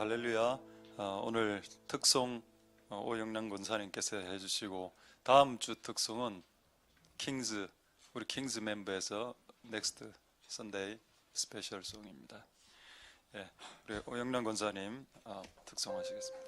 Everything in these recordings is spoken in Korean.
할렐루야. 오늘 특송 오영란 권사님께서 해주시고, 다음 주 특송은 우리 킹즈 멤버에서 넥스트 선데이 스페셜 송입니다. 예, 우리 오영란 권사님 특송하시겠습니다.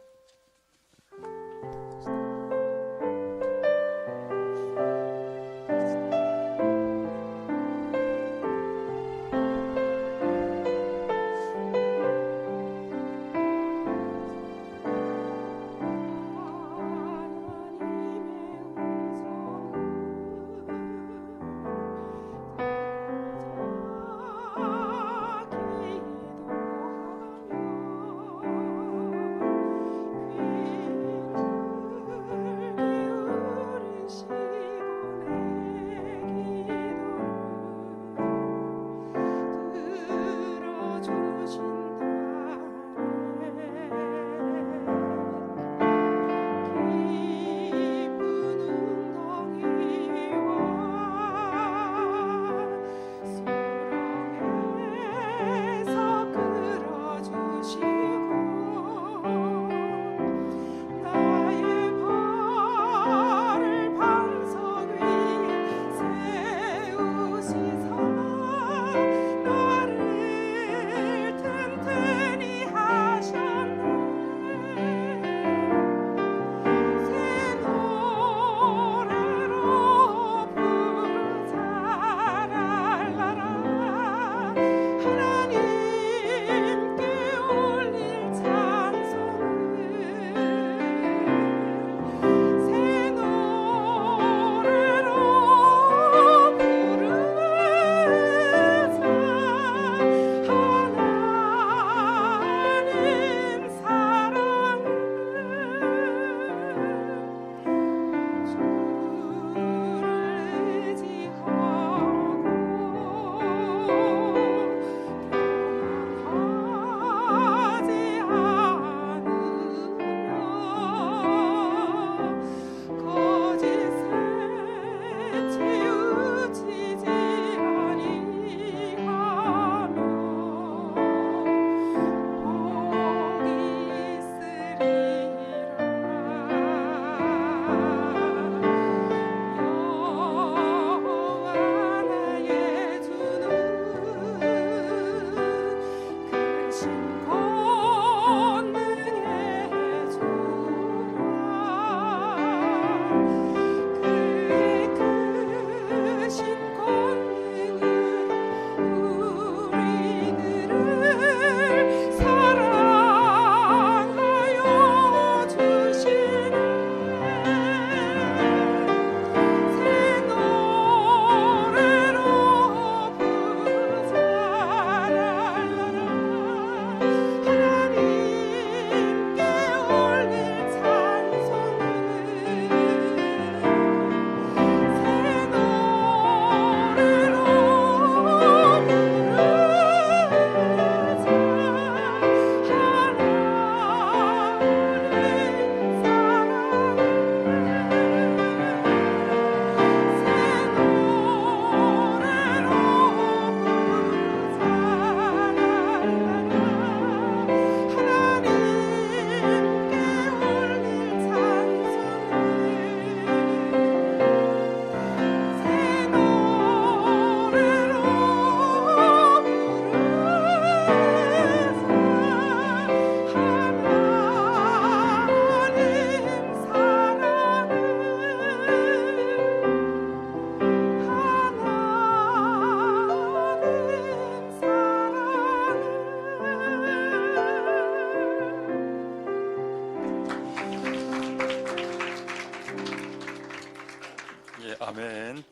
아멘.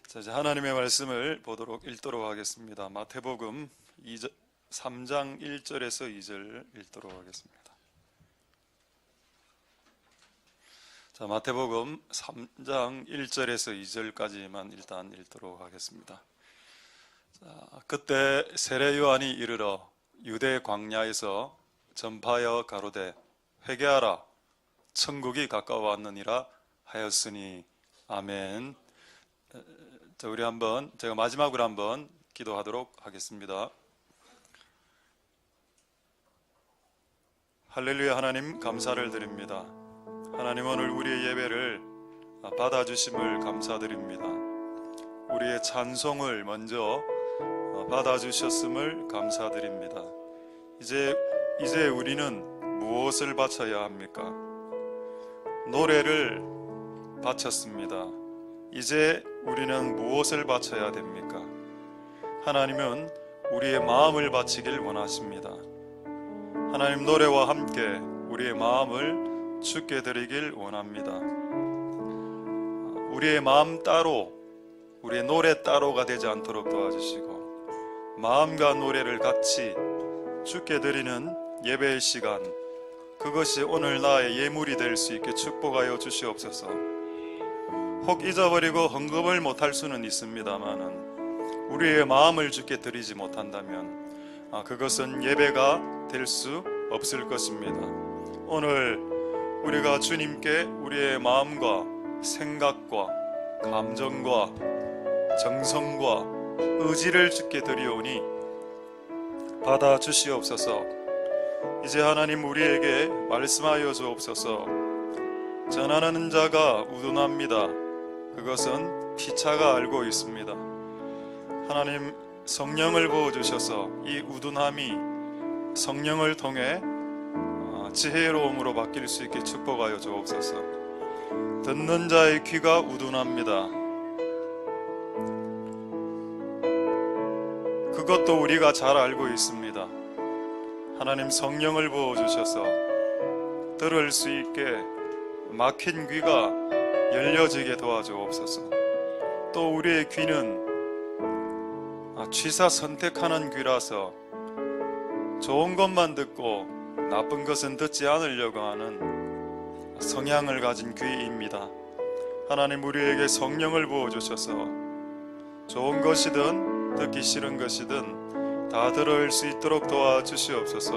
자, 이제 하나님의 말씀을 읽도록 하겠습니다. 마태복음 3장 1절에서 2절 읽도록 하겠습니다. 자, 마태복음 3장 1절에서 2절까지만 일단 읽도록 하겠습니다. 자, 그때 세례 요한이 이르러 유대 광야에서 전파하여 가로되 회개하라 천국이 가까워왔느니라 하였으니 아멘. 자, 우리 제가 마지막으로 한번 기도하도록 하겠습니다. 할렐루야. 하나님 감사를 드립니다. 하나님 오늘 우리의 예배를 받아주심을 감사드립니다. 우리의 찬송을 먼저 받아주셨음을 감사드립니다. 이제 우리는 무엇을 바쳐야 합니까? 노래를 바쳤습니다. 이제 우리는 무엇을 바쳐야 됩니까? 하나님은 우리의 마음을 바치길 원하십니다. 하나님 노래와 함께 우리의 마음을 주께 드리길 원합니다. 우리의 마음 따로, 우리의 노래 따로가 되지 않도록 도와주시고 마음과 노래를 같이 주께 드리는 예배의 시간, 그것이 오늘 나의 예물이 될 수 있게 축복하여 주시옵소서. 혹 잊어버리고 헌금을 못할 수는 있습니다마는 우리의 마음을 주께 드리지 못한다면 그것은 예배가 될 수 없을 것입니다. 오늘 우리가 주님께 우리의 마음과 생각과 감정과 정성과 의지를 주께 드리오니 받아 주시옵소서. 이제 하나님 우리에게 말씀하여 주옵소서. 전하는 자가 우둔합니다. 그것은 피차가 알고 있습니다. 하나님 성령을 부어주셔서 이 우둔함이 성령을 통해 지혜로움으로 바뀔 수 있게 축복하여 주옵소서. 듣는 자의 귀가 우둔합니다. 그것도 우리가 잘 알고 있습니다. 하나님 성령을 부어주셔서 들을 수 있게 막힌 귀가 열려지게 도와주옵소서. 또 우리의 귀는 취사 선택하는 귀라서 좋은 것만 듣고 나쁜 것은 듣지 않으려고 하는 성향을 가진 귀입니다. 하나님 우리에게 성령을 부어주셔서 좋은 것이든 듣기 싫은 것이든 다 들을 수 있도록 도와주시옵소서.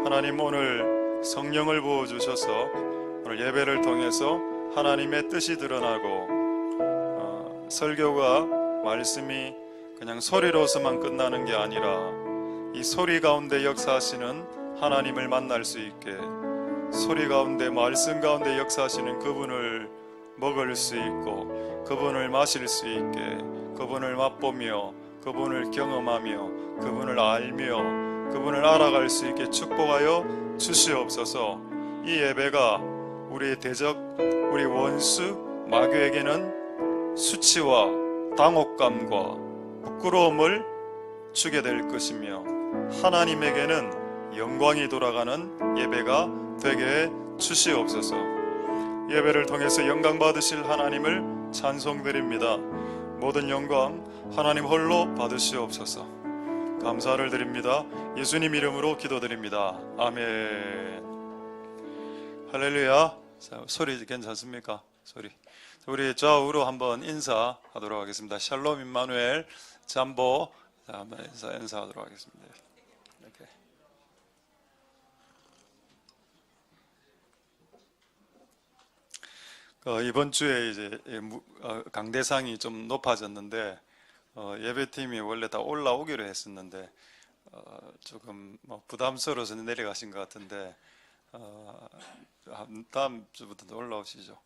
하나님 오늘 성령을 부어주셔서 오늘 예배를 통해서 하나님의 뜻이 드러나고 설교가 말씀이 그냥 소리로서만 끝나는 게 아니라 이 소리 가운데 역사하시는 하나님을 만날 수 있게, 소리 가운데 말씀 가운데 역사하시는 그분을 먹을 수 있고 그분을 마실 수 있게, 그분을 맛보며 그분을 경험하며 그분을 알며 그분을 알아갈 수 있게 축복하여 주시옵소서. 이 예배가 우리 대적, 우리 원수 마귀에게는 수치와 당혹감과 부끄러움을 주게 될 것이며 하나님에게는 영광이 돌아가는 예배가 되게 주시옵소서. 예배를 통해서 영광 받으실 하나님을 찬송드립니다. 모든 영광 하나님 홀로 받으시옵소서. 감사를 드립니다. 예수님 이름으로 기도드립니다. 아멘. 할렐루야. 자, 소리 괜찮습니까? 소리. 우리 좌우로 한번 인사하도록 하겠습니다. 샬롬 임마누엘 잠보. 자, 한번 인사하도록 하겠습니다. 이렇게. 이번 주에 이제 강대상이 좀 높아졌는데 예배팀이 원래 다 올라오기로 했었는데 조금 부담스러워서 내려가신 것 같은데 다음 주부터 올라오시죠.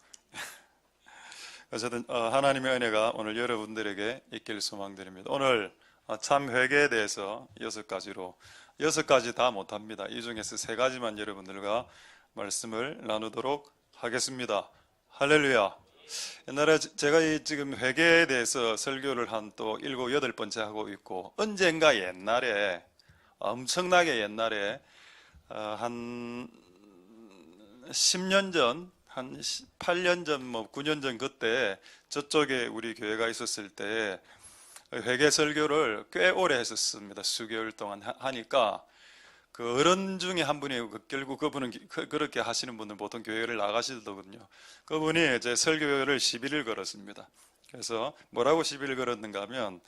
어쨌든 하나님의 은혜가 오늘 여러분들에게 있길 소망드립니다. 오늘 참 회개에 대해서 6가지 다 못합니다. 이 중에서 3가지만 여러분들과 말씀을 나누도록 하겠습니다. 할렐루야. 옛날에 제가 지금 회개에 대해서 설교를 한 또 7, 8번째 하고 있고, 언젠가 옛날에, 엄청나게 옛날에 한 10년 전, 한 8년 전, 9년 전 그때 저쪽에 우리 교회가 있었을 때 회개 설교를 꽤 오래 했었습니다. 수개월 동안 하니까 그 어른 중에 한 분이 결국 그분은 그렇게 하시는 분은 보통 교회를 나가시더군요. 그분이 제 설교를 시비를 걸었습니다. 그래서 뭐라고 시비를 걸었는가 하면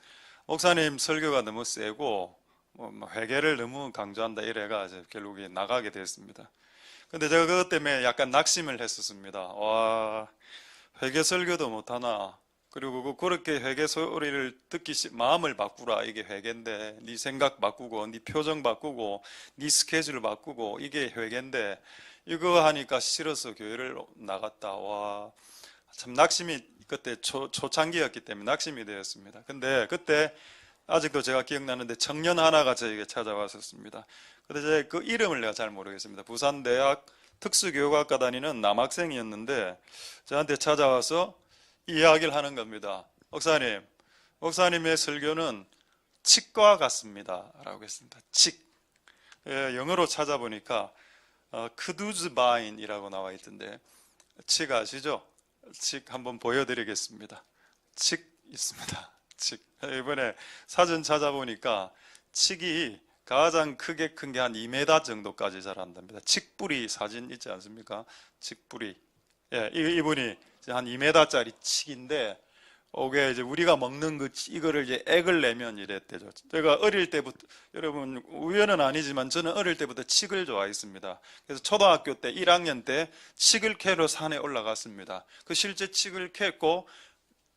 목사님 설교가 너무 세고 회개를 너무 강조한다 이래가 결국에 나가게 됐습니다. 근데 제가 그것 때문에 약간 낙심을 했었습니다. 와, 회개 설교도 못하나 그리고 그렇게 회개 소리를 듣기 마음을 바꾸라, 이게 회개인데, 네 생각 바꾸고 네 표정 바꾸고 네 스케줄 바꾸고 이게 회개인데, 이거 하니까 싫어서 교회를 나갔다. 와, 참 낙심이, 그때 초창기였기 때문에 낙심이 되었습니다. 근데 그때 아직도 제가 기억나는데 청년 하나가 저에게 찾아왔었습니다. 근데 그 이름을 내가 잘 모르겠습니다. 부산대학 특수교육학과 다니는 남학생이었는데 저한테 찾아와서 이야기를 하는 겁니다. 목사님의 설교는 칙과 같습니다 라고 했습니다. 칙. 영어로 찾아보니까 크두즈바인이라고 나와 있던데, 칙 아시죠? 칙 한번 보여드리겠습니다. 칙 있습니다. 칙. 이번에 사진 찾아보니까 칙이 가장 크게 큰 게 한 2m 정도까지 자란답니다. 칡뿌리 사진 있지 않습니까? 칡뿌리. 예, 이분이 한 2m짜리 칡인데, 이게 이제 우리가 먹는 이거를 이제 액을 내면 이랬대죠. 제가 어릴 때부터, 여러분 우연은 아니지만 저는 어릴 때부터 칡을 좋아했습니다. 그래서 초등학교 때 1학년 때 칡을 캐러 산에 올라갔습니다. 그 실제 칡을 캤고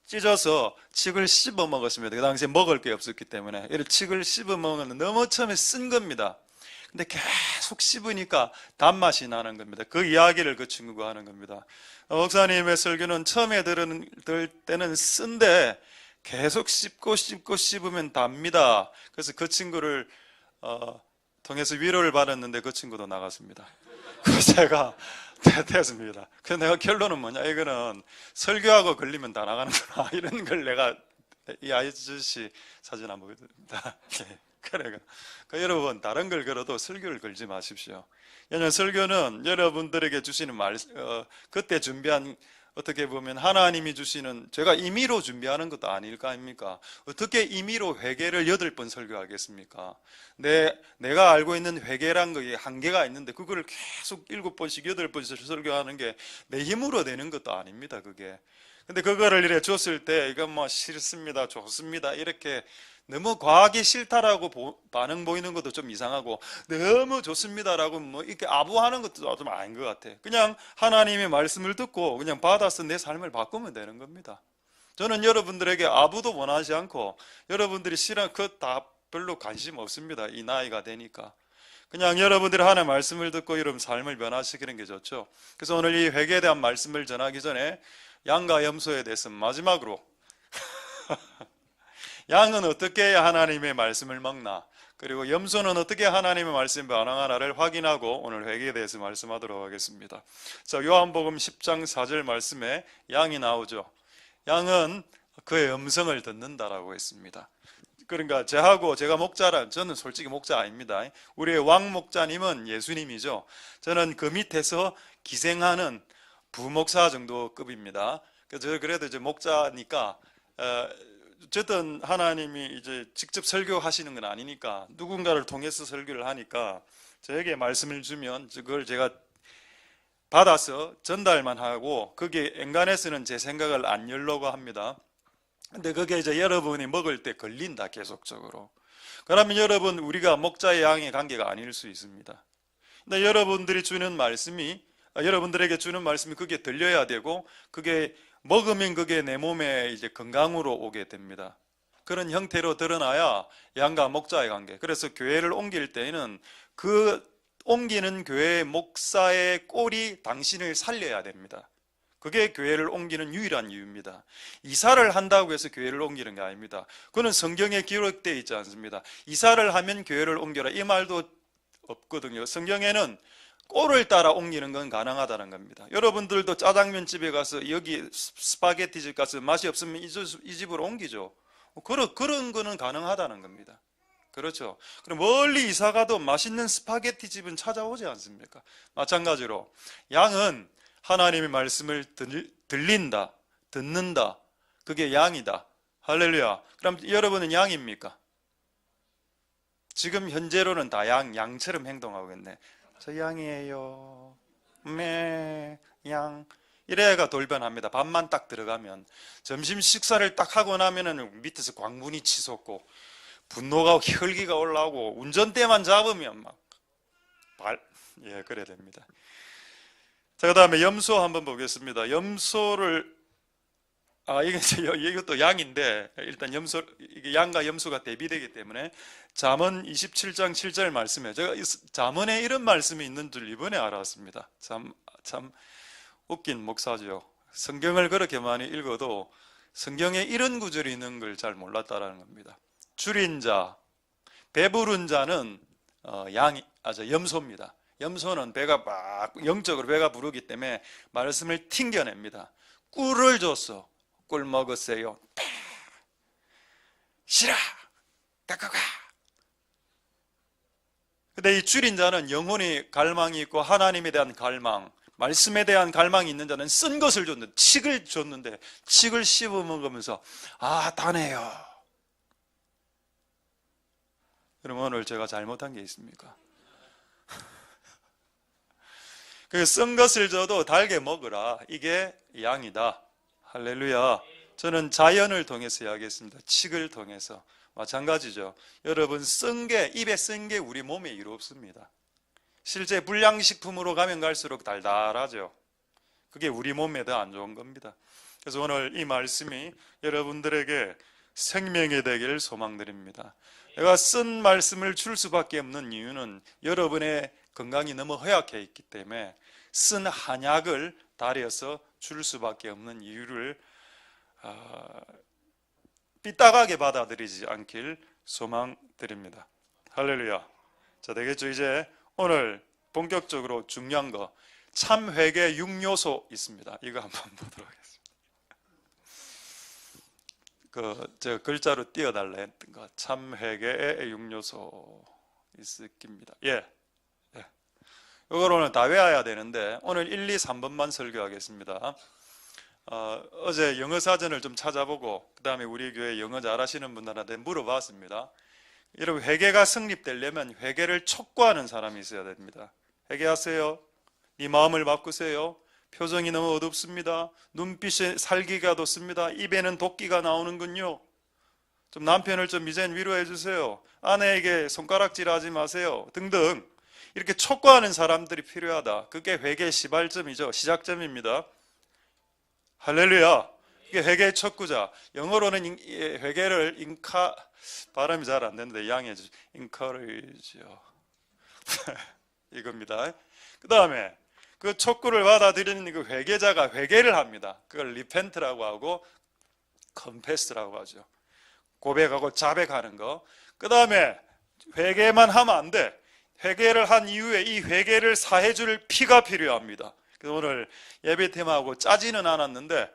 찢어서 칡을 씹어 먹었습니다. 그 당시에 먹을 게 없었기 때문에 이를 칡을 씹어 먹었는데 너무 처음에 쓴 겁니다. 근데 계속 씹으니까 단맛이 나는 겁니다. 그 이야기를 그 친구가 하는 겁니다. 목사님의 설교는 처음에 들을 때는 쓴데 계속 씹고 씹으면 답니다. 그래서 그 친구를 통해서 위로를 받았는데 그 친구도 나갔습니다. 그래서 제가 됐습니다. 그래서 내가 결론은 뭐냐, 이거는 설교하고 걸리면 다 나가는구나, 이런 걸 내가 이 아저씨 사진 한번 보여드립니다. 그러니까 여러분, 다른 걸 걸어도 설교를 걸지 마십시오. 왜냐하면 설교는 여러분들에게 주시는 그때 준비한, 어떻게 보면 하나님이 주시는, 제가 임의로 준비하는 것도 아닐 거 아닙니까? 어떻게 임의로 회개를 8번 설교하겠습니까? 내가 알고 있는 회개란 거에 한계가 있는데 그거를 계속 7번씩 8번씩 설교하는 게 내 힘으로 되는 것도 아닙니다, 그게. 근데 그거를 이래 줬을 때 이건 뭐 싫습니다, 좋습니다, 이렇게 너무 과하게 싫다라고 반응 보이는 것도 좀 이상하고, 너무 좋습니다라고 뭐 이렇게 아부하는 것도 좀 아닌 것 같아. 그냥 하나님의 말씀을 듣고 그냥 받아서 내 삶을 바꾸면 되는 겁니다. 저는 여러분들에게 아부도 원하지 않고, 여러분들이 싫어하는 그 다 별로 관심 없습니다. 이 나이가 되니까. 그냥 여러분들이 하나님의 말씀을 듣고 여러분 삶을 변화시키는 게 좋죠. 그래서 오늘 이 회개에 대한 말씀을 전하기 전에 양과 염소에 대해서 마지막으로 양은 어떻게 해야 하나님의 말씀을 먹나, 그리고 염소는 어떻게 하나님의 말씀에 반응하나를 확인하고 오늘 회개에 대해서 말씀하도록 하겠습니다. 자, 요한복음 10장 4절 말씀에 양이 나오죠. 양은 그의 음성을 듣는다라고 했습니다. 그러니까 제가 목자라, 저는 솔직히 목자 아닙니다. 우리의 왕 목자님은 예수님이죠. 저는 그 밑에서 기생하는 부목사 정도 급입니다. 그래도 이제 목자니까, 어쨌든 하나님이 이제 직접 설교하시는 건 아니니까 누군가를 통해서 설교를 하니까 저에게 말씀을 주면 그걸 제가 받아서 전달만 하고, 그게 엔간해서는 제 생각을 안 열려고 합니다. 근데 그게 이제 여러분이 먹을 때 걸린다, 계속적으로. 그러면 여러분, 우리가 목자의 양의 관계가 아닐 수 있습니다. 근데 여러분들에게 주는 말씀이 그게 들려야 되고, 그게 먹으면 그게 내 몸에 이제 건강으로 오게 됩니다. 그런 형태로 드러나야 양과 목자의 관계. 그래서 교회를 옮길 때에는 그 옮기는 교회 목사의 꼴이 당신을 살려야 됩니다. 그게 교회를 옮기는 유일한 이유입니다. 이사를 한다고 해서 교회를 옮기는 게 아닙니다. 그건 성경에 기록되어 있지 않습니다. 이사를 하면 교회를 옮겨라, 이 말도 없거든요. 성경에는 꼴을 따라 옮기는 건 가능하다는 겁니다. 여러분들도 짜장면 집에 가서, 여기 스파게티 집 가서 맛이 없으면 이 집으로 옮기죠. 그런 거는 가능하다는 겁니다. 그렇죠. 그럼 멀리 이사 가도 맛있는 스파게티 집은 찾아오지 않습니까? 마찬가지로 양은 하나님의 말씀을 들린다, 듣는다, 그게 양이다. 할렐루야. 그럼 여러분은 양입니까? 지금 현재로는 다 양처럼 행동하고 있네. 저 양이에요. 양. 이래가 돌변합니다. 밥만 딱 들어가면. 점심 식사를 딱 하고 나면은 밑에서 광분이 치솟고 분노가, 혈기가 올라오고, 운전대만 잡으면 그래 됩니다. 자, 그 다음에 염소 한번 보겠습니다. 염소를 이것도 양인데, 일단 이게 양과 염소가 대비되기 때문에 잠언 27장 7절 말씀에, 제가 잠언에 이런 말씀이 있는 줄 이번에 알았습니다. 참 웃긴 목사죠. 성경을 그렇게 많이 읽어도 성경에 이런 구절이 있는 걸 잘 몰랐다라는 겁니다. 줄인 자, 배부른 자는 염소입니다. 염소는 배가 막 영적으로 배가 부르기 때문에 말씀을 튕겨냅니다. 꿀을 줬어. 꿀 먹었어요. 싫어. 깎아가. 근데 이 줄인 자는 영혼이 갈망이 있고 하나님에 대한 갈망, 말씀에 대한 갈망이 있는 자는 쓴 것을 줬는데, 칡을 줬는데 칡을 씹어 먹으면서 다네요. 그럼 오늘 제가 잘못한 게 있습니까? 쓴 것을 줘도 달게 먹으라. 이게 양이다. 할렐루야. 저는 자연을 통해서 이야기했습니다. 칡을 통해서. 마찬가지죠. 여러분, 입에 쓴 게 우리 몸에 이롭습니다. 실제 불량식품으로 가면 갈수록 달달하죠. 그게 우리 몸에 더 안 좋은 겁니다. 그래서 오늘 이 말씀이 여러분들에게 생명이 되기를 소망드립니다. 내가 쓴 말씀을 줄 수밖에 없는 이유는 여러분의 건강이 너무 허약해 있기 때문에 쓴 한약을 다려서 줄 수밖에 없는 이유를 삐딱하게 받아들이지 않길 소망드립니다. 할렐루야. 자, 되겠죠? 이제 오늘 본격적으로 중요한 거, 참회개 6요소 있습니다. 이거 한번 보도록 하겠습니다. 제가 글자로 띄워달라 했던 거, 참회개의 6요소 있습니다. 예. 이걸 오늘 다 외워야 되는데 오늘 1, 2, 3번만 설교하겠습니다. 어제 영어 사전을 좀 찾아보고 그 다음에 우리 교회 영어 잘하시는 분들한테 물어봤습니다. 여러분, 회개가 성립되려면 회개를 촉구하는 사람이 있어야 됩니다. 회개하세요. 네 마음을 바꾸세요. 표정이 너무 어둡습니다. 눈빛에 살기가 돋습니다. 입에는 도끼가 나오는군요. 좀 남편을 좀 이젠 위로해 주세요. 아내에게 손가락질하지 마세요. 등등. 이렇게 촉구하는 사람들이 필요하다. 그게 회개의 시발점이죠. 시작점입니다. 할렐루야. 이게 회개의 촉구자. 영어로는 회개를 발음이 잘 안 되는데 양해해 주세요. encourage요. 이겁니다. 그 다음에 그 촉구를 받아들이는 그 회개자가 회개를 합니다. 그걸 repent라고 하고 confess라고 하죠. 고백하고 자백하는 거. 그 다음에 회개만 하면 안 돼. 회개를 한 이후에 이 회개를 사해줄 피가 필요합니다. 그래서 오늘 예배 테마하고 짜지는 않았는데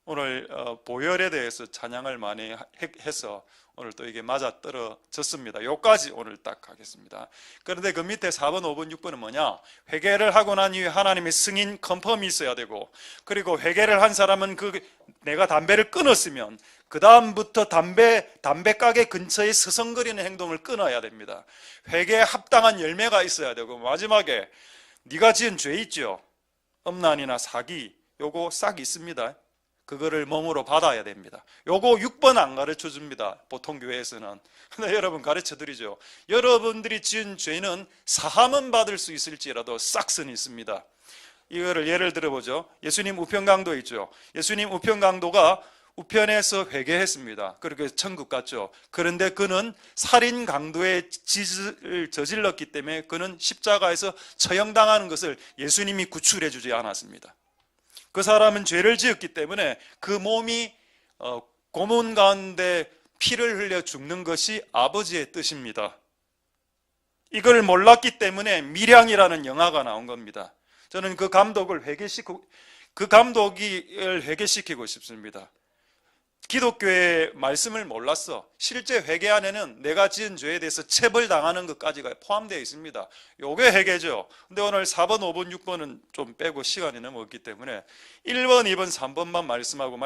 오늘 보혈에 대해서 찬양을 많이 해서 오늘 또 이게 맞아 떨어졌습니다. 여기까지 오늘 딱 하겠습니다. 그런데 그 밑에 4번, 5번, 6번은 뭐냐? 회개를 하고 난 이후에 하나님의 승인 컨펌이 있어야 되고, 그리고 회개를 한 사람은 내가 담배를 끊었으면 그 다음부터 담배 가게 근처에 서성거리는 행동을 끊어야 됩니다. 회개에 합당한 열매가 있어야 되고, 마지막에 네가 지은 죄 있죠? 음란이나 사기, 요거 싹 있습니다. 그거를 몸으로 받아야 됩니다. 요거 6번 안 가르쳐 줍니다. 보통 교회에서는. 근데 여러분 가르쳐 드리죠. 여러분들이 지은 죄는 사함은 받을 수 있을지라도 싹은 있습니다. 이거를 예를 들어보죠. 예수님 우편강도 있죠. 예수님 우편강도가 우편에서 회개했습니다. 그렇게 천국 갔죠. 그런데 그는 살인 강도의 짓을 저질렀기 때문에 그는 십자가에서 처형당하는 것을 예수님이 구출해 주지 않았습니다. 그 사람은 죄를 지었기 때문에 그 몸이 고문 가운데 피를 흘려 죽는 것이 아버지의 뜻입니다. 이걸 몰랐기 때문에 밀양이라는 영화가 나온 겁니다. 저는 그 감독을 회개시키고 싶습니다. 기독교의 말씀을 몰랐어. 실제 회개 안에는 내가 지은 죄에 대해서 체벌당하는 것까지가 포함되어 있습니다. 요게 회개죠. 근데 오늘 4번, 5번, 6번은 좀 빼고 시간이 너무 없기 때문에 1번, 2번, 3번만 말씀하고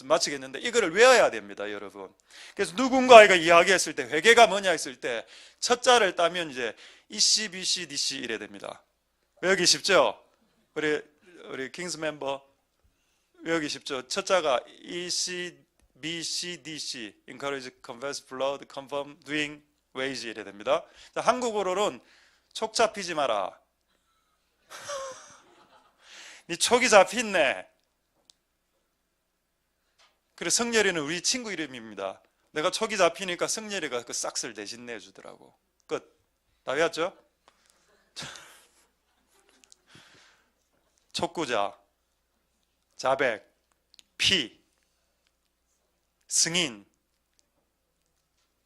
마치겠는데 이거를 외워야 됩니다, 여러분. 그래서 누군가가 이야기했을 때 회개가 뭐냐 했을 때 첫 자를 따면 이제 EC, BC, DC 이래 됩니다. 외우기 쉽죠? 우리 킹스 멤버 외우기 쉽죠? 첫 자가 EC, BC, DC, encourage, confess, blood, confirm, doing, wage 이래 됩니다. 자, 한국어로는 촉 잡히지 마라. 네 촉이 잡혔네. 그래 성렬이는 우리 친구 이름입니다. 내가 촉이 잡히니까 성렬이가 그 싹스를 대신 내주더라고. 끝. 다 외웠죠? 촉구자, 자백, 피, 승인,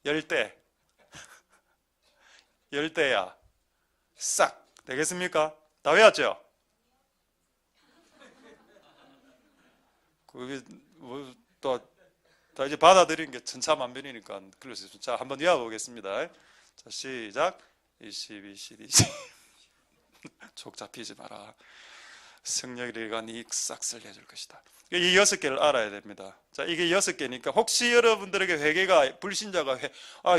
열대, 열대야, 싹. 되겠습니까? 다 외웠죠? 그게 또 다 이제 받아들이는 게 천차만별이니까 그래서 자 한번 외워보겠습니다. 자 시작. 22, 22. 촉 잡히지 마라. 성령이가 네 싹스를 해줄 것이다. 이 6개를 알아야 됩니다. 자 이게 6개니까 혹시 여러분들에게 회개가 불신자가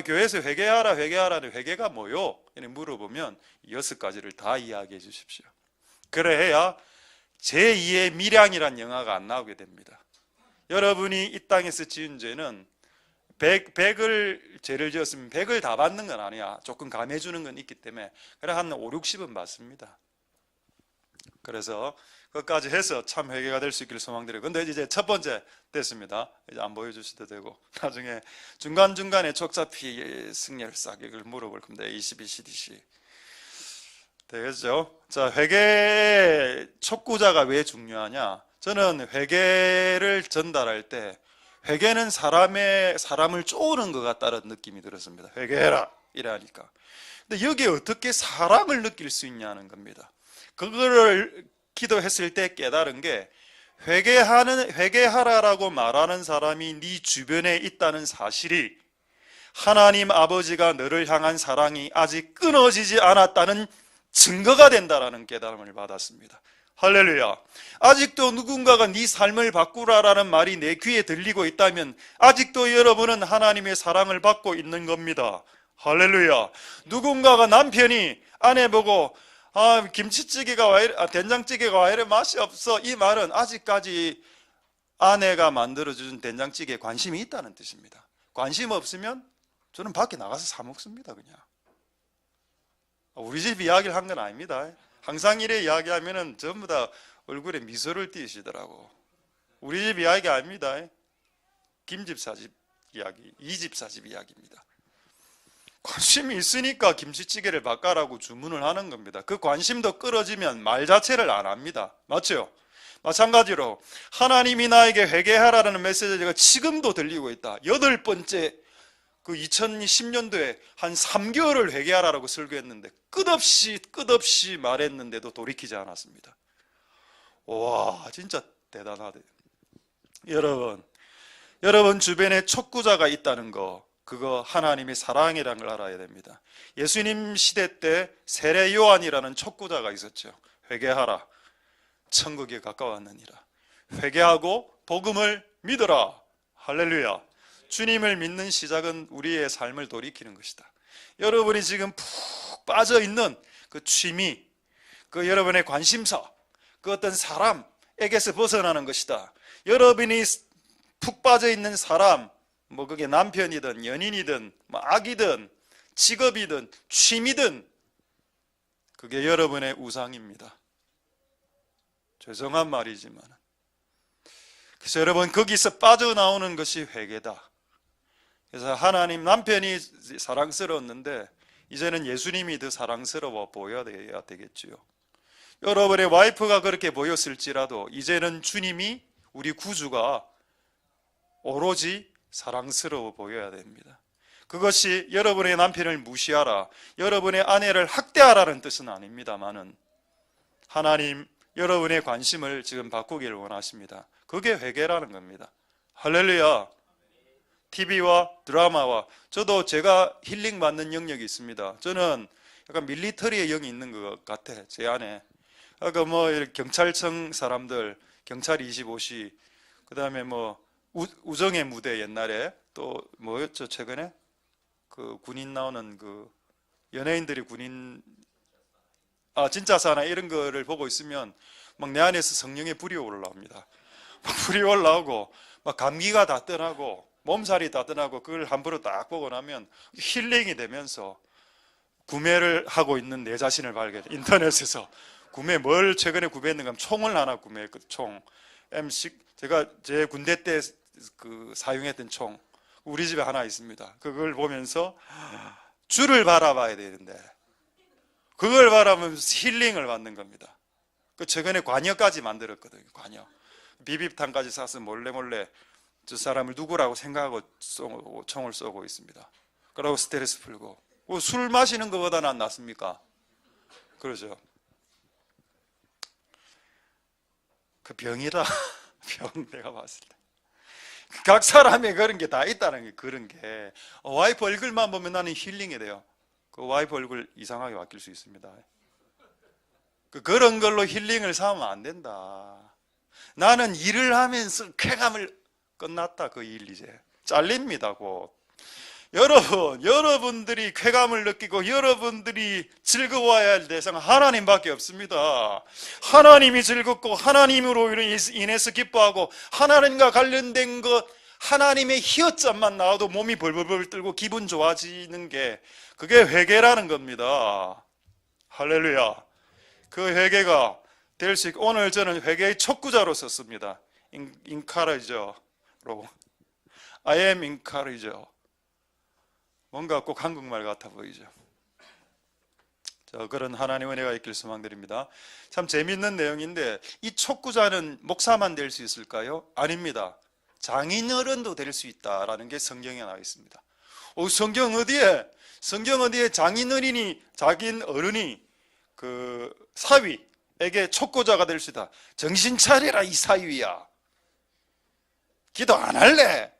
교회에서 회개하라 회개하라는 회개가 뭐요? 이렇게 물어보면 6가지를 다 이야기해 주십시오. 그래야 제2의 밀양이란 영화가 안 나오게 됩니다. 여러분이 이 땅에서 지은 죄는 100을 죄를 지었으면 100을 다 받는 건 아니야. 조금 감해주는 건 있기 때문에 그래 한 5, 60은 받습니다. 그래서 그것까지 해서 참 회개가 될 수 있기를 소망드려요. 근데 이제 첫 번째 됐습니다. 이제 안 보여주셔도 되고 나중에 중간중간에 촉잡히 승렬싹 이걸 물어볼 겁니다. 22 CDC 되겠죠? 자, 회개 촉구자가 왜 중요하냐? 저는 회개를 전달할 때 회개는 사람을 쪼는 것 같다는 느낌이 들었습니다. 회개해라 이러니까. 근데 여기에 어떻게 사랑을 느낄 수 있냐는 겁니다. 그거를 기도했을 때 깨달은 게 회개하라라고 말하는 사람이 네 주변에 있다는 사실이 하나님 아버지가 너를 향한 사랑이 아직 끊어지지 않았다는 증거가 된다라는 깨달음을 받았습니다. 할렐루야. 아직도 누군가가 네 삶을 바꾸라라는 말이 내 귀에 들리고 있다면 아직도 여러분은 하나님의 사랑을 받고 있는 겁니다. 할렐루야. 누군가가 남편이 아내 보고 김치찌개가 왜 이래, 된장찌개가 왜 이래 맛이 없어, 이 말은 아직까지 아내가 만들어준 된장찌개에 관심이 있다는 뜻입니다. 관심 없으면 저는 밖에 나가서 사 먹습니다. 그냥 우리 집 이야기를 한 건 아닙니다. 항상 이래 이야기하면은 전부 다 얼굴에 미소를 띄시더라고. 우리 집 이야기 아닙니다. 김집사 집 이야기, 이집사 집 이야기입니다. 관심이 있으니까 김치찌개를 바꿔라고 주문을 하는 겁니다. 그 관심도 끌어지면 말 자체를 안 합니다. 맞죠? 마찬가지로 하나님이 나에게 회개하라는 메시지가 지금도 들리고 있다. 8번째 그 2010년도에 한 3개월을 회개하라고 설교했는데 끝없이 말했는데도 돌이키지 않았습니다. 와, 진짜 대단하대. 여러분 주변에 촉구자가 있다는 거, 그거 하나님의 사랑이라는 걸 알아야 됩니다. 예수님 시대 때 세례 요한이라는 촉구자가 있었죠. 회개하라, 천국에 가까웠느니라. 회개하고 복음을 믿어라. 할렐루야. 주님을 믿는 시작은 우리의 삶을 돌이키는 것이다. 여러분이 지금 푹 빠져있는 그 취미, 그 여러분의 관심사, 그 어떤 사람에게서 벗어나는 것이다. 여러분이 푹 빠져있는 사람, 뭐 그게 남편이든 연인이든 뭐 악이든 직업이든 취미든 그게 여러분의 우상입니다. 죄송한 말이지만 그래서 여러분 거기서 빠져나오는 것이 회개다. 그래서 하나님, 남편이 사랑스러웠는데 이제는 예수님이 더 사랑스러워 보여야 되겠지요. 여러분의 와이프가 그렇게 보였을지라도 이제는 주님이, 우리 구주가 오로지 사랑스러워 보여야 됩니다. 그것이 여러분의 남편을 무시하라, 여러분의 아내를 학대하라는 뜻은 아닙니다만은 하나님 여러분의 관심을 지금 바꾸기를 원하십니다. 그게 회개라는 겁니다. 할렐루야. TV와 드라마와, 저도 제가 힐링 받는 영역이 있습니다. 저는 약간 밀리터리의 영이 있는 것 같아, 제 안에. 그러니까 뭐 경찰청 사람들, 경찰 25시, 그 다음에 뭐 우정의 무대, 옛날에 또 뭐였죠, 최근에 그 군인 나오는 그 연예인들이 군인, 진짜 사나 이런 거를 보고 있으면 막 내 안에서 성령의 불이 올라옵니다. 막 불이 올라오고 막 감기가 다 떠나고 몸살이 다 떠나고, 그걸 함부로 딱 보고 나면 힐링이 되면서 구매를 하고 있는 내 자신을 발견해. 인터넷에서 뭘 최근에 구매했는가 하면 총을 하나 구매했거든요. 총 M6. 제가 제 군대 때 그 사용했던 총, 우리 집에 하나 있습니다. 그걸 보면서 주를 바라봐야 되는데 그걸 바라보면서 힐링을 받는 겁니다. 그 최근에 관여까지 만들었거든요. 관여. 비비탄까지 사서 몰래 저 사람을 누구라고 생각하고 총을 쏘고 있습니다. 그러고 스트레스 풀고. 술 마시는 것보다는 안 낫습니까? 그러죠. 그 병이다. 병 내가 봤을 때. 각 사람의 그런 게 다 있다는 게 그런 게 와이프 얼굴만 보면 나는 힐링이 돼요. 그 와이프 얼굴 이상하게 바뀔 수 있습니다. 그런 걸로 힐링을 삼으면 안 된다. 나는 일을 하면서 쾌감을 끝났다. 그 일 이제 잘립니다. 곧 여러분들이 쾌감을 느끼고 여러분들이 즐거워야 할 대상은 하나님밖에 없습니다. 하나님이 즐겁고 하나님으로 인해서 기뻐하고 하나님과 관련된 것, 하나님의 히읗자만 나와도 몸이 벌벌벌 떨고 기분 좋아지는 게 그게 회개라는 겁니다. 할렐루야. 그 회개가 될 수 있고, 오늘 저는 회개의 촉구자로 썼습니다. encourage로. I am encourager. 뭔가 꼭 한국말 같아 보이죠. 그런 하나님의 은혜가 있길 소망드립니다. 참 재미있는 내용인데, 이 촉구자는 목사만 될 수 있을까요? 아닙니다. 장인어른도 될 수 있다라는 게 성경에 나와 있습니다. 성경 어디에 장인어른이 그 사위에게 촉구자가 될 수 있다. 정신 차리라 이 사위야. 기도 안 할래?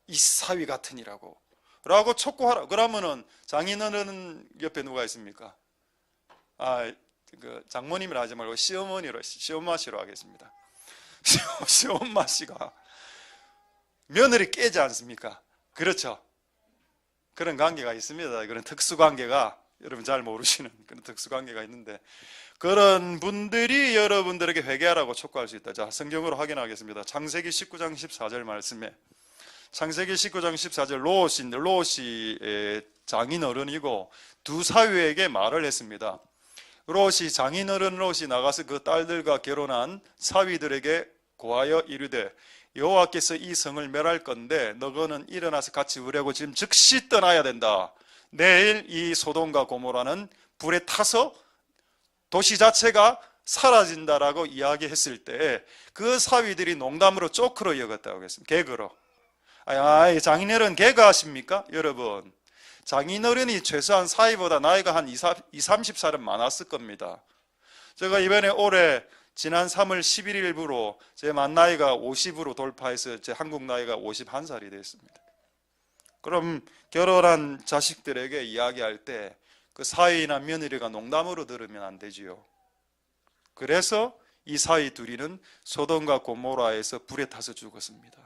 이 사위 같으니라고. 라고 촉구하라. 그러면은 장인어른 옆에 누가 있습니까? 그 장모님이라 하지 말고 시엄마씨로 하겠습니다. 시엄마씨가 며느리 깨지 않습니까? 그렇죠. 그런 관계가 있습니다. 그런 특수관계가 여러분 잘 모르시는 그런 특수관계가 있는데, 그런 분들이 여러분들에게 회개하라고 촉구할 수 있다. 자, 성경으로 확인하겠습니다. 창세기 19장 14절 말씀에, 창세기 19장 14절, 롯이 장인어른이고 두 사위에게 말을 했습니다. 장인어른 롯이 나가서 그 딸들과 결혼한 사위들에게 고하여 이르되, 여호와께서 이 성을 멸할 건데 너거는 일어나서 같이 우려고 지금 즉시 떠나야 된다. 내일 이 소돔과 고모라는 불에 타서 도시 자체가 사라진다라고 이야기했을 때 그 사위들이 농담으로 쪼크로 여겼다고 했습니다. 개그로. 장인어른 개그하십니까? 여러분, 장인어른이 최소한 사위보다 나이가 한 20, 30살은 많았을 겁니다. 제가 이번에 올해 지난 3월 11일부로 제 만 나이가 50으로 돌파해서 제 한국 나이가 51살이 됐습니다. 그럼 결혼한 자식들에게 이야기할 때 그 사위나 며느리가 농담으로 들으면 안 되지요. 그래서 이 사위 둘이는 소돔과 고모라에서 불에 타서 죽었습니다.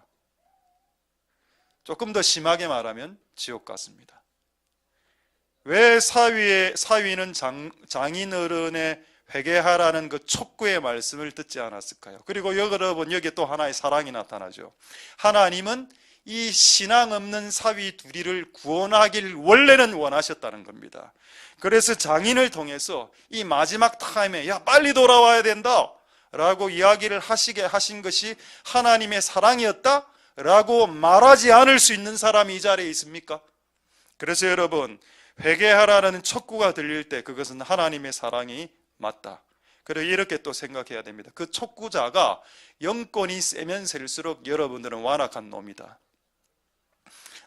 조금 더 심하게 말하면 지옥 같습니다. 왜 사위는 장인어른의 회개하라는 그 촉구의 말씀을 듣지 않았을까요? 그리고 여러분, 여기에 또 하나의 사랑이 나타나죠. 하나님은 이 신앙 없는 사위 둘이를 구원하길 원래는 원하셨다는 겁니다. 그래서 장인을 통해서 이 마지막 타임에 야 빨리 돌아와야 된다 라고 이야기를 하시게 하신 것이 하나님의 사랑이었다 라고 말하지 않을 수 있는 사람이 이 자리에 있습니까? 그래서 여러분, 회개하라는 촉구가 들릴 때 그것은 하나님의 사랑이 맞다. 그리고 이렇게 또 생각해야 됩니다. 그 촉구자가 영권이 세면 셀수록 여러분들은 완악한 놈이다.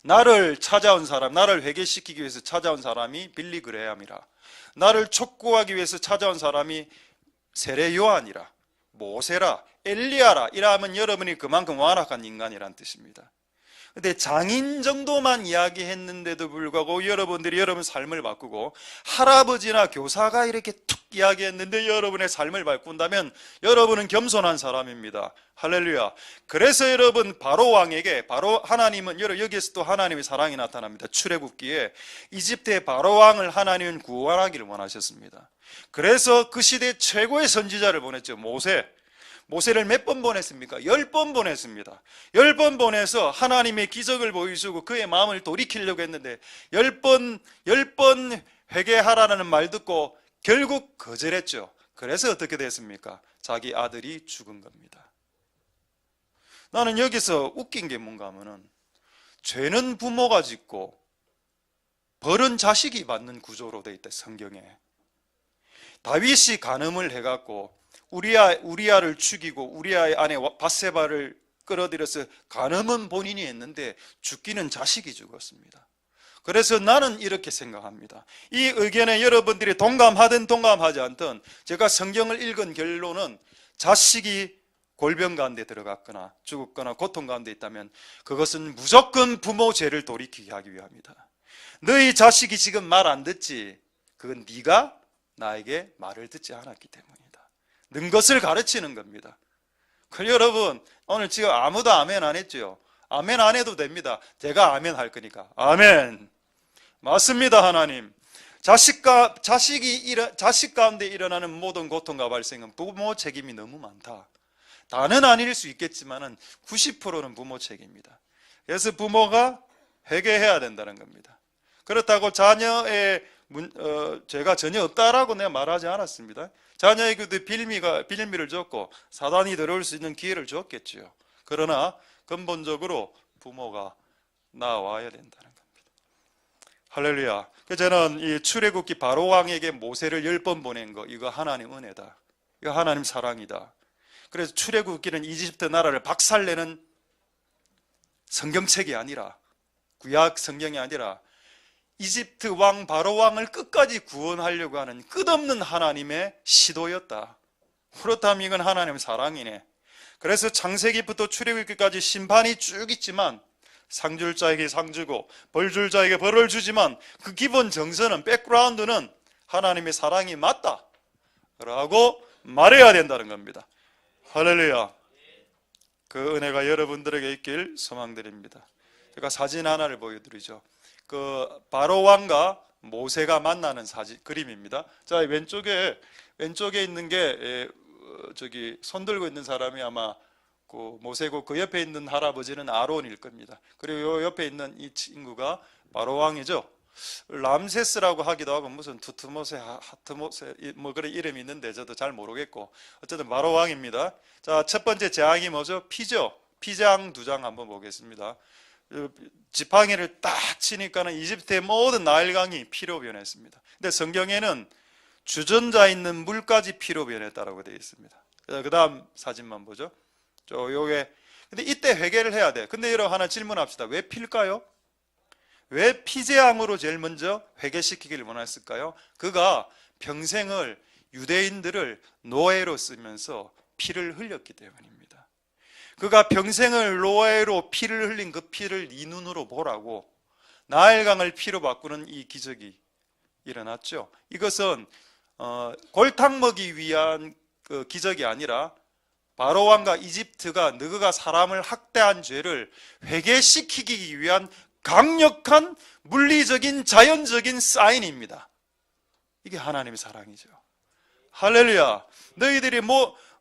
나를 찾아온 사람, 나를 회개시키기 위해서 찾아온 사람이 빌리 그레함이라. 나를 촉구하기 위해서 찾아온 사람이 세례 요한이라, 모세라, 엘리야라. 이라면 여러분이 그만큼 완악한 인간이란 뜻입니다. 근데 장인 정도만 이야기했는데도 불구하고 여러분들이 여러분 삶을 바꾸고, 할아버지나 교사가 이렇게 툭 이야기했는데 여러분의 삶을 바꾼다면 여러분은 겸손한 사람입니다. 할렐루야. 그래서 여러분, 바로 왕에게, 바로 하나님은, 여기에서 또 하나님의 사랑이 나타납니다. 출애굽기에 이집트의 바로 왕을 하나님은 구원하기를 원하셨습니다. 그래서 그 시대 최고의 선지자를 보냈죠. 모세를 몇 번 보냈습니까? 10번 보냈습니다. 10번 보내서 하나님의 기적을 보여주고 그의 마음을 돌이키려고 했는데 10번 회개하라는 말 듣고 결국 거절했죠. 그래서 어떻게 됐습니까? 자기 아들이 죽은 겁니다. 나는 여기서 웃긴 게 뭔가 하면은 죄는 부모가 짓고 벌은 자식이 받는 구조로 돼 있다, 성경에. 다윗이 간음을 해갖고 우리아를 죽이고 우리아의 아내 밧세바를 끌어들여서 간음은 본인이 했는데 죽기는 자식이 죽었습니다. 그래서 나는 이렇게 생각합니다. 이 의견에 여러분들이 동감하든 동감하지 않든 제가 성경을 읽은 결론은 자식이 골병 가운데 들어갔거나 죽었거나 고통 가운데 있다면 그것은 무조건 부모 죄를 돌이키게 하기 위함이다. 너희 자식이 지금 말 안 듣지? 그건 네가 나에게 말을 듣지 않았기 때문이다. 는 것을 가르치는 겁니다. 그럼 여러분, 오늘 지금 아무도 아멘 안 했죠? 아멘 안 해도 됩니다. 제가 아멘 할 거니까. 아멘. 맞습니다, 하나님. 자식 가운데 일어나는 모든 고통과 발생은 부모 책임이 너무 많다. 다는 아닐 수 있겠지만은 90%는 부모 책임입니다. 그래서 부모가 회개해야 된다는 겁니다. 그렇다고 자녀의 죄가 전혀 없다라고 내가 말하지 않았습니다. 자녀에게도 빌미를 줬고 사단이 들어올 수 있는 기회를 줬겠지요. 그러나 근본적으로 부모가 나와야 된다는 겁니다. 할렐루야. 저는 이 출애굽기 바로 왕에게 모세를 10번 보낸 거, 이거 하나님 은혜다. 이거 하나님 사랑이다. 그래서 출애굽기는 이집트 나라를 박살내는 성경책이 아니라, 구약 성경이 아니라 이집트 왕 바로 왕을 끝까지 구원하려고 하는 끝없는 하나님의 시도였다. 그렇다면 이건 하나님의 사랑이네. 그래서 창세기부터 출애굽기까지 심판이 쭉 있지만 상 줄 자에게 상 주고 벌 줄 자에게 벌을 주지만 그 기본 정서는, 백그라운드는 하나님의 사랑이 맞다 라고 말해야 된다는 겁니다. 할렐루야. 그 은혜가 여러분들에게 있길 소망드립니다. 제가 사진 하나를 보여드리죠. 그 바로 왕과 모세가 만나는 그림입니다. 자, 왼쪽에 있는 게 저기 손 들고 있는 사람이 아마 그 모세고, 그 옆에 있는 할아버지는 아론일 겁니다. 그리고 요 옆에 있는 이 친구가 바로 왕이죠. 람세스라고 하기도 하고 무슨 투트모세, 하트모세 뭐 그런 이름이 있는데 저도 잘 모르겠고, 어쨌든 바로 왕입니다. 자, 첫 번째 재앙이 뭐죠? 피죠. 피장 2장 한번 보겠습니다. 지팡이를 딱 치니까는 이집트의 모든 나일강이 피로 변했습니다. 근데 성경에는 주전자 있는 물까지 피로 변했다라고 되어 있습니다. 그 다음 사진만 보죠. 요게. 근데 이때 회개를 해야 돼. 근데 여러분 하나 질문합시다. 왜 필까요? 왜 피재앙으로 제일 먼저 회개시키기를 원했을까요? 그가 평생을 유대인들을 노예로 쓰면서 피를 흘렸기 때문입니다. 그가 평생을 노예로 피를 흘린 그 피를 네 눈으로 보라고 나일강을 피로 바꾸는 이 기적이 일어났죠. 이것은 골탕 먹이 위한 그 기적이 아니라 바로 왕과 이집트가 너가 사람을 학대한 죄를 회개시키기 위한 강력한 물리적인 자연적인 사인입니다. 이게 하나님의 사랑이죠. 할렐루야. 너희들이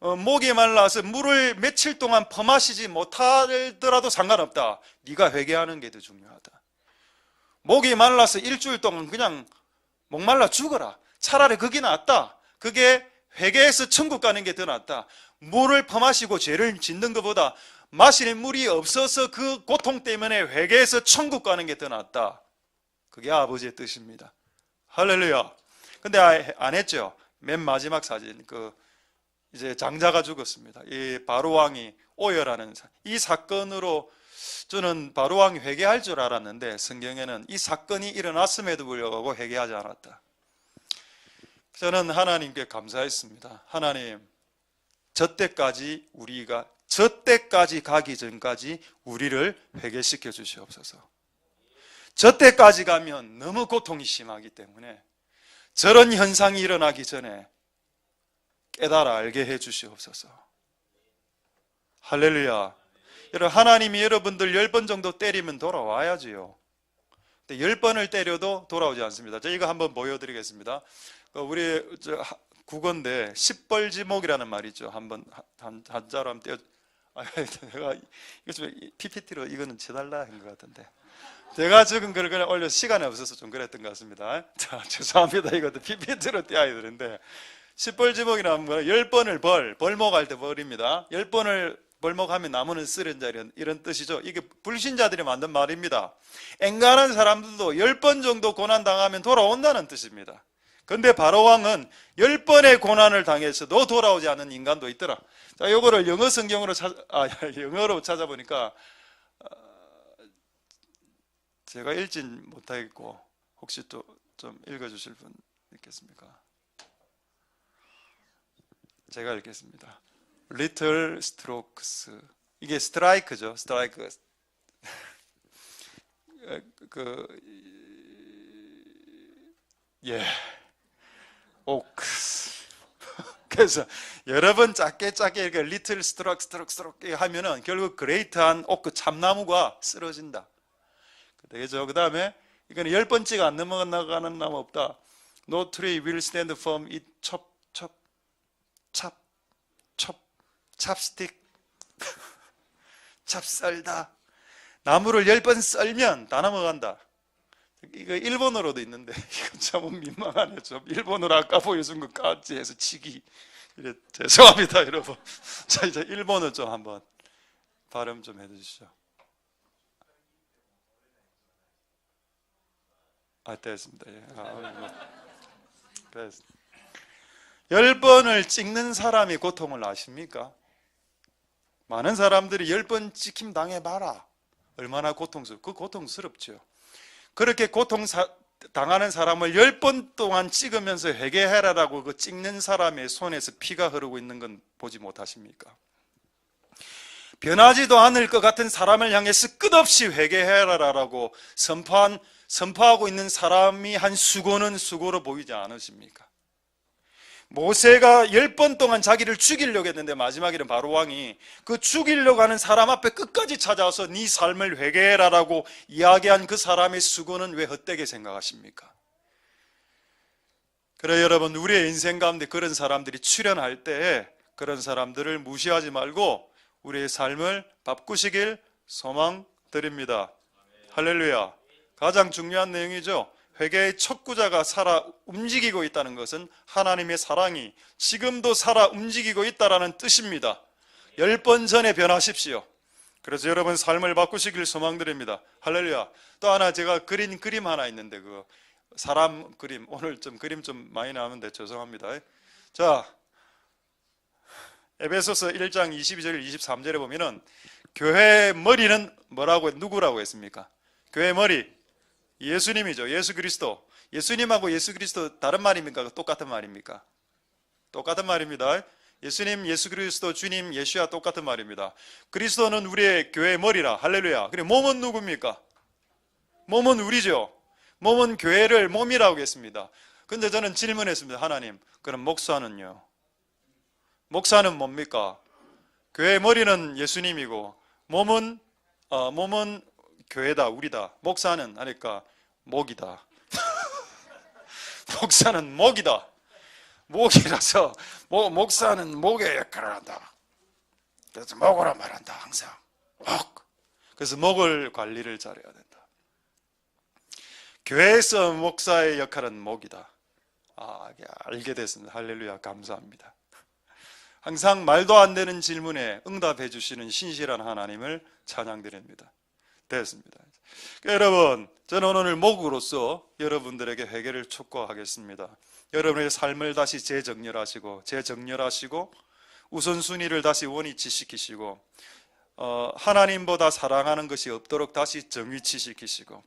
목이 말라서 물을 며칠 동안 퍼마시지 못하더라도 상관없다. 네가 회개하는 게 더 중요하다. 목이 말라서 일주일 동안 그냥 목말라 죽어라. 차라리 그게 낫다. 그게 회개해서 천국 가는 게 더 낫다. 물을 퍼마시고 죄를 짓는 것보다 마시는 물이 없어서 그 고통 때문에 회개해서 천국 가는 게 더 낫다. 그게 아버지의 뜻입니다. 할렐루야. 근데 안 했죠. 맨 마지막 사진, 이제 장자가 죽었습니다. 이 바로 왕이 오열하는 이 사건으로 저는 바로 왕이 회개할 줄 알았는데 성경에는 이 사건이 일어났음에도 불구하고 회개하지 않았다. 저는 하나님께 감사했습니다. 하나님, 저때까지 가기 전까지 우리를 회개시켜 주시옵소서. 저때까지 가면 너무 고통이 심하기 때문에 저런 현상이 일어나기 전에 깨달아 알게 해 주시옵소서. 할렐루야. 여러분, 하나님이 여러분들 10번 정도 때리면 돌아와야지요. 근데 10번을 때려도 돌아오지 않습니다. 저 이거 한번 보여드리겠습니다. 우리 국어인데 10벌지목이라는 말이 있죠. 한번 한자로 한번 떼어. 내가 이거 좀 PPT로 이거는 쳐달라 한 것 같은데 제가 적은 걸 그냥 올려 시간이 없어서 좀 그랬던 것 같습니다. 자, 죄송합니다. 이것도 PPT로 떼어야 되는데 10벌지목이라는 건 10번을 벌목할 때 벌입니다. 10번을 벌목하면 나무는 쓰러진다 이런 뜻이죠. 이게 불신자들이 만든 말입니다. 앵간한 사람들도 10번 정도 고난당하면 돌아온다는 뜻입니다. 근데 바로왕은 10번의 고난을 당했어도 돌아오지 않는 인간도 있더라. 자, 요거를 영어 성경으로 영어로 찾아보니까 제가 읽진 못하겠고 혹시 또 좀 읽어주실 분 있겠습니까? 제가 읽겠습니다. Little strokes. 이게 스트라이크죠. 스트라이크. 오크스. 그래서 여러 번 짧게 이렇게 little stroke 하면은 결국 그레이트한 오크 참나무가 쓰러진다. 되겠죠. 그 다음에 이거는 10번째가 안 넘어가는 나무 없다. No tree will stand firm. It 찹스틱. 찹썰다. 나무를 10번 썰면 다 넘어간다. 이거 일본어로도 있는데 이거 참 민망하네. 좀 일본어로 아까 보여준 것 같지 해서 치기. 죄송합니다, 여러분. 자, 이제 일본어 좀 한번 발음 좀 해주시죠. 됐습니다. 예. 됐습니다. 10번을 찍는 사람이 고통을 아십니까? 많은 사람들이 10번 찍힘 당해봐라. 얼마나 고통스럽죠. 그렇게 당하는 사람을 10번 동안 찍으면서 회개해라라고 그 찍는 사람의 손에서 피가 흐르고 있는 건 보지 못하십니까? 변하지도 않을 것 같은 사람을 향해서 끝없이 회개해라라고 선포하고 있는 사람이 한 수고는 수고로 보이지 않으십니까? 모세가 10번 동안 자기를 죽이려고 했는데 마지막에는 바로왕이 그 죽이려고 하는 사람 앞에 끝까지 찾아와서 네 삶을 회개해라라고 이야기한 그 사람의 수고는 왜 헛되게 생각하십니까? 그래 여러분, 우리의 인생 가운데 그런 사람들이 출현할 때 그런 사람들을 무시하지 말고 우리의 삶을 바꾸시길 소망드립니다. 할렐루야. 가장 중요한 내용이죠. 회개의 촉구자가 살아 움직이고 있다는 것은 하나님의 사랑이 지금도 살아 움직이고 있다는 뜻입니다. 10번 전에 변하십시오. 그래서 여러분 삶을 바꾸시길 소망드립니다. 할렐루야. 또 하나 제가 그린 그림 하나 있는데 그 사람 그림, 오늘 좀 그림 좀 많이 나오는데 죄송합니다. 자, 에베소서 1장 22절 23절에 보면은 교회의 머리는 누구라고 했습니까? 교회의 머리 예수님이죠. 예수 그리스도. 예수님하고 예수 그리스도 다른 말입니까? 똑같은 말입니까? 똑같은 말입니다. 예수님, 예수 그리스도, 주님, 예수와 똑같은 말입니다. 그리스도는 우리의 교회의 머리라. 할렐루야. 그리고 몸은 누굽니까? 몸은 우리죠. 몸은 교회를 몸이라고 했습니다. 근데 저는 질문했습니다. 하나님, 그럼 목사는요? 목사는 뭡니까? 교회의 머리는 예수님이고 몸은 교회다, 우리다. 목사는 하니까 목이다. 목사는 목이다. 목이라서 목사는 목의 역할을 한다. 그래서 목으로 말한다. 항상 목. 그래서 목을 관리를 잘해야 된다. 교회에서 목사의 역할은 목이다. 알게 됐습니다. 할렐루야. 감사합니다. 항상 말도 안 되는 질문에 응답해 주시는 신실한 하나님을 찬양드립니다. 됐습니다. 여러분, 저는 오늘 목으로서 여러분들에게 회개를 촉구하겠습니다. 여러분의 삶을 다시 재정렬하시고 우선순위를 다시 원위치시키시고 하나님보다 사랑하는 것이 없도록 다시 정위치시키시고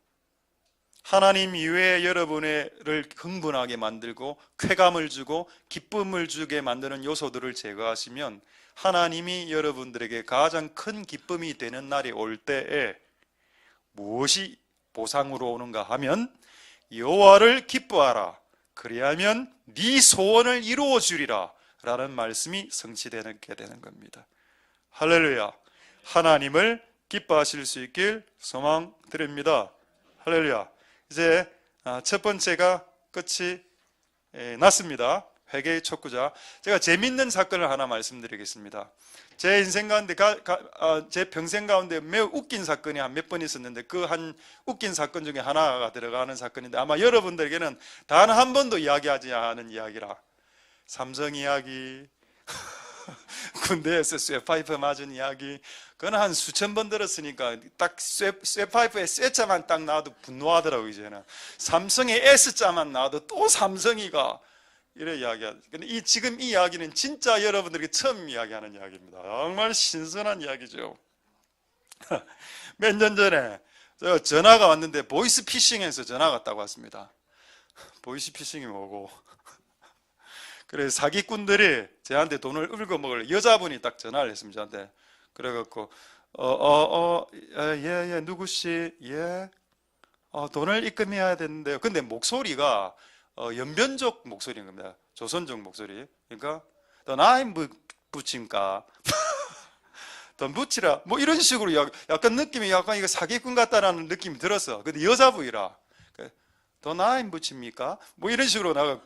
하나님 이외에 여러분을 흥분하게 만들고 쾌감을 주고 기쁨을 주게 만드는 요소들을 제거하시면 하나님이 여러분들에게 가장 큰 기쁨이 되는 날이 올 때에 무엇이 보상으로 오는가 하면 여호와를 기뻐하라. 그리하면 네 소원을 이루어 주리라 라는 말씀이 성취되게 되는 겁니다. 할렐루야. 하나님을 기뻐하실 수 있길 소망드립니다. 할렐루야. 이제 첫 번째가 끝이 났습니다. 회개의 촉구자. 제가 재밌는 사건을 하나 말씀드리겠습니다. 제 인생 가운데 제 평생 가운데 매우 웃긴 사건이 한 몇 번 있었는데 그 한 웃긴 사건 중에 하나가 들어가는 사건인데 아마 여러분들에게는 단 한 번도 이야기하지 않은 이야기라. 삼성 이야기. 군대에서 쇠파이프 맞은 이야기, 그건 한 수천 번 들었으니까 딱 쇠파이프에 쇠자만 딱 나와도 분노하더라고. 이제는 삼성의 S자만 나와도 또 삼성이가 이래 이야기하죠. 근데 지금 이 이야기는 진짜 여러분들에게 처음 이야기하는 이야기입니다. 정말 신선한 이야기죠. 몇 년 전에 전화가 왔는데 보이스 피싱에서 전화가 왔다고 왔습니다. 보이스 피싱이 뭐고? 그래서 사기꾼들이 저한테 돈을 울고먹을 여자분이 딱 전화를 했습니다. 저한테. 그래갖고 예, 누구씨? 예, 돈을 입금해야 되는데요. 근데 목소리가 연변족 목소리인 겁니다. 조선족 목소리. 그러니까 더 나임 붙임까? 돈 붙이라. 뭐 이런 식으로 약간 느낌이 약간 이거 사기꾼 같다라는 느낌이 들었어. 근데 여자분이라. 더 나임 붙입니까? 뭐 이런 식으로 나가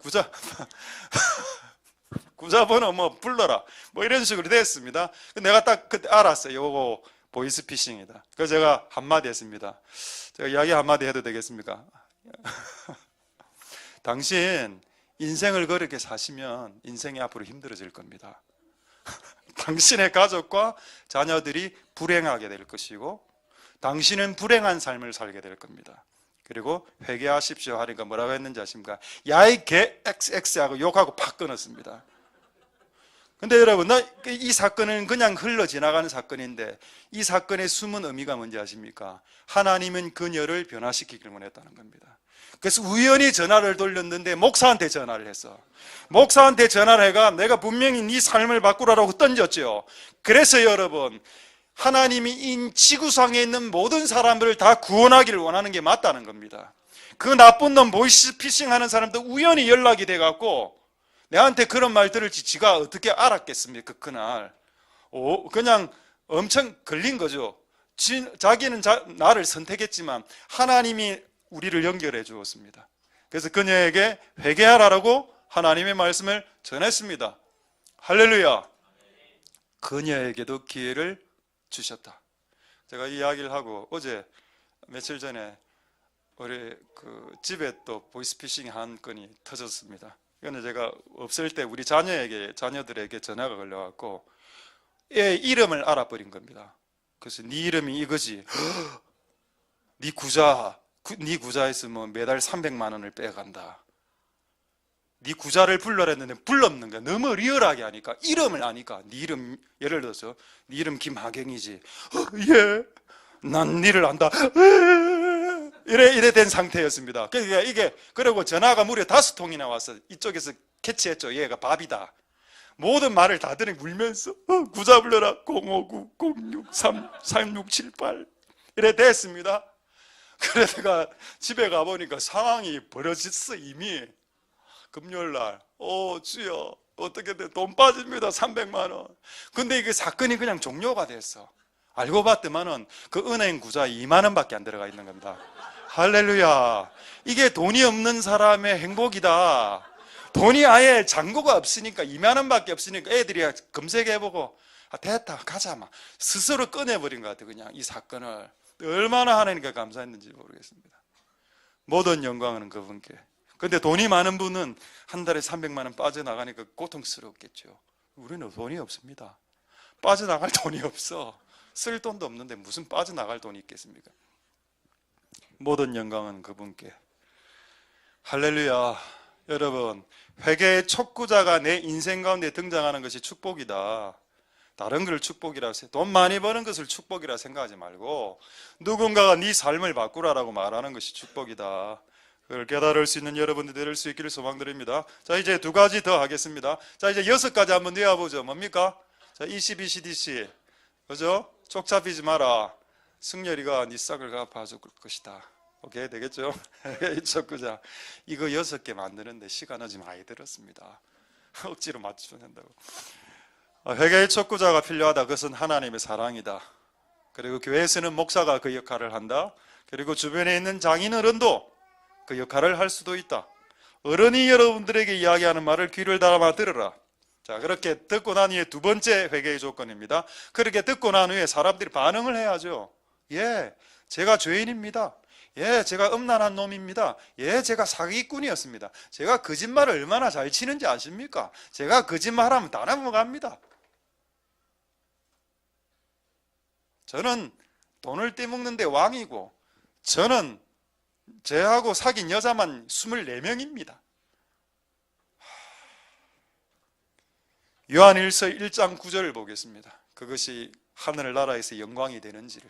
구자번호 뭐 불러라. 뭐 이런 식으로 됐습니다. 내가 딱 그때 알았어요. 요거 보이스피싱이다. 그래서 제가 한마디 했습니다. 제가 이야기 한마디 해도 되겠습니까? 당신 인생을 그렇게 사시면 인생이 앞으로 힘들어질 겁니다. 당신의 가족과 자녀들이 불행하게 될 것이고 당신은 불행한 삶을 살게 될 겁니다. 그리고 회개하십시오 하니까 뭐라고 했는지 아십니까? 야이 개 XX하고 욕하고 팍 끊었습니다. 근데 여러분, 이 사건은 그냥 흘러 지나가는 사건인데 이 사건의 숨은 의미가 뭔지 아십니까? 하나님은 그녀를 변화시키기를 원했다는 겁니다. 그래서 우연히 전화를 돌렸는데 목사한테 전화를 했어. 목사한테 전화를 해가 내가 분명히 네 삶을 바꾸라고 던졌죠. 그래서 여러분, 하나님이 이 지구상에 있는 모든 사람들을 다 구원하기를 원하는 게 맞다는 겁니다. 그 나쁜 놈 보이스피싱 하는 사람도 우연히 연락이 돼갖고 내한테 그런 말 들을지 지가 어떻게 알았겠습니까? 그날 그냥 엄청 걸린 거죠. 자기는 나를 선택했지만 하나님이 우리를 연결해 주었습니다. 그래서 그녀에게 회개하라고 하나님의 말씀을 전했습니다. 할렐루야. 그녀에게도 기회를 주셨다. 제가 이 이야기를 하고 어제 며칠 전에 우리 집에 또 보이스피싱 한 건이 터졌습니다. 이거는 제가 없을 때 우리 자녀들에게 전화가 걸려갖고 얘 이름을 알아버린 겁니다. 그래서 네 이름이 이거지. 네 구자에서 뭐 매달 300만 원을 빼간다. 네 구자를 불러라 했는데 불렀는 거야. 너무 리얼하게 하니까 이름을 아니까 네 이름 예를 들어서 네 이름 김하경이지. 예, 난 니를 안다. 이래 된 상태였습니다. 그러니까 이게 그리고 전화가 무려 5통이나 왔어. 이쪽에서 캐치했죠. 얘가 밥이다. 모든 말을 다 들으니 울면서 구자 불러라 059-063-3678 이래 됐습니다. 그래서 내가 집에 가보니까 상황이 벌어졌어. 이미 금요일날 주여 어떻게 돼? 돈 빠집니다. 300만 원. 근데 이게 사건이 그냥 종료가 됐어. 알고 봤더만은 그 은행 구자에 2만 원밖에 안 들어가 있는 겁니다. 할렐루야. 이게 돈이 없는 사람의 행복이다. 돈이 아예 잔고가 없으니까 2만 원밖에 없으니까 애들이 검색해보고 됐다 가자 막 스스로 꺼내버린 것 같아. 그냥 이 사건을 얼마나 하나님께 감사했는지 모르겠습니다. 모든 영광은 그분께. 근데 돈이 많은 분은 한 달에 300만 원 빠져나가니까 고통스럽겠죠. 우리는 돈이 없습니다. 빠져나갈 돈이 없어. 쓸 돈도 없는데 무슨 빠져나갈 돈이 있겠습니까? 모든 영광은 그분께. 할렐루야. 여러분, 회개의 촉구자가 내 인생 가운데 등장하는 것이 축복이다. 다른 걸 축복이라 돈 많이 버는 것을 축복이라 생각하지 말고 누군가가 네 삶을 바꾸라라고 말하는 것이 축복이다. 그걸 깨달을 수 있는 여러분들 될 수 있기를 소망드립니다. 자, 이제 2가지 더 하겠습니다. 자, 이제 6가지 한번 외워보죠. 뭡니까? 자, ECBCDC. 그죠? 쪽 잡히지 마라. 승열이가 네 싹을 갚아줄 것이다. 오케이, 되겠죠? 촉구자. 이거 6개 만드는데 시간은 좀 많이 들었습니다. 억지로 맞추면 된다고. 회개의 촉구자가 필요하다. 그것은 하나님의 사랑이다. 그리고 교회에서는 목사가 그 역할을 한다. 그리고 주변에 있는 장인어른도 그 역할을 할 수도 있다. 어른이 여러분들에게 이야기하는 말을 귀를 담아 들으라. 자, 그렇게 듣고 난 후에 2번째 회개의 조건입니다. 그렇게 듣고 난 후에 사람들이 반응을 해야죠. 예, 제가 죄인입니다. 예, 제가 음란한 놈입니다. 예, 제가 사기꾼이었습니다. 제가 거짓말을 얼마나 잘 치는지 아십니까? 제가 거짓말하면 다 넘어갑니다. 저는 돈을 떼먹는데 왕이고 저는 저하고 사귄 여자만 24명입니다. 요한일서 1장 9절을 보겠습니다. 그것이 하늘나라에서 영광이 되는지를.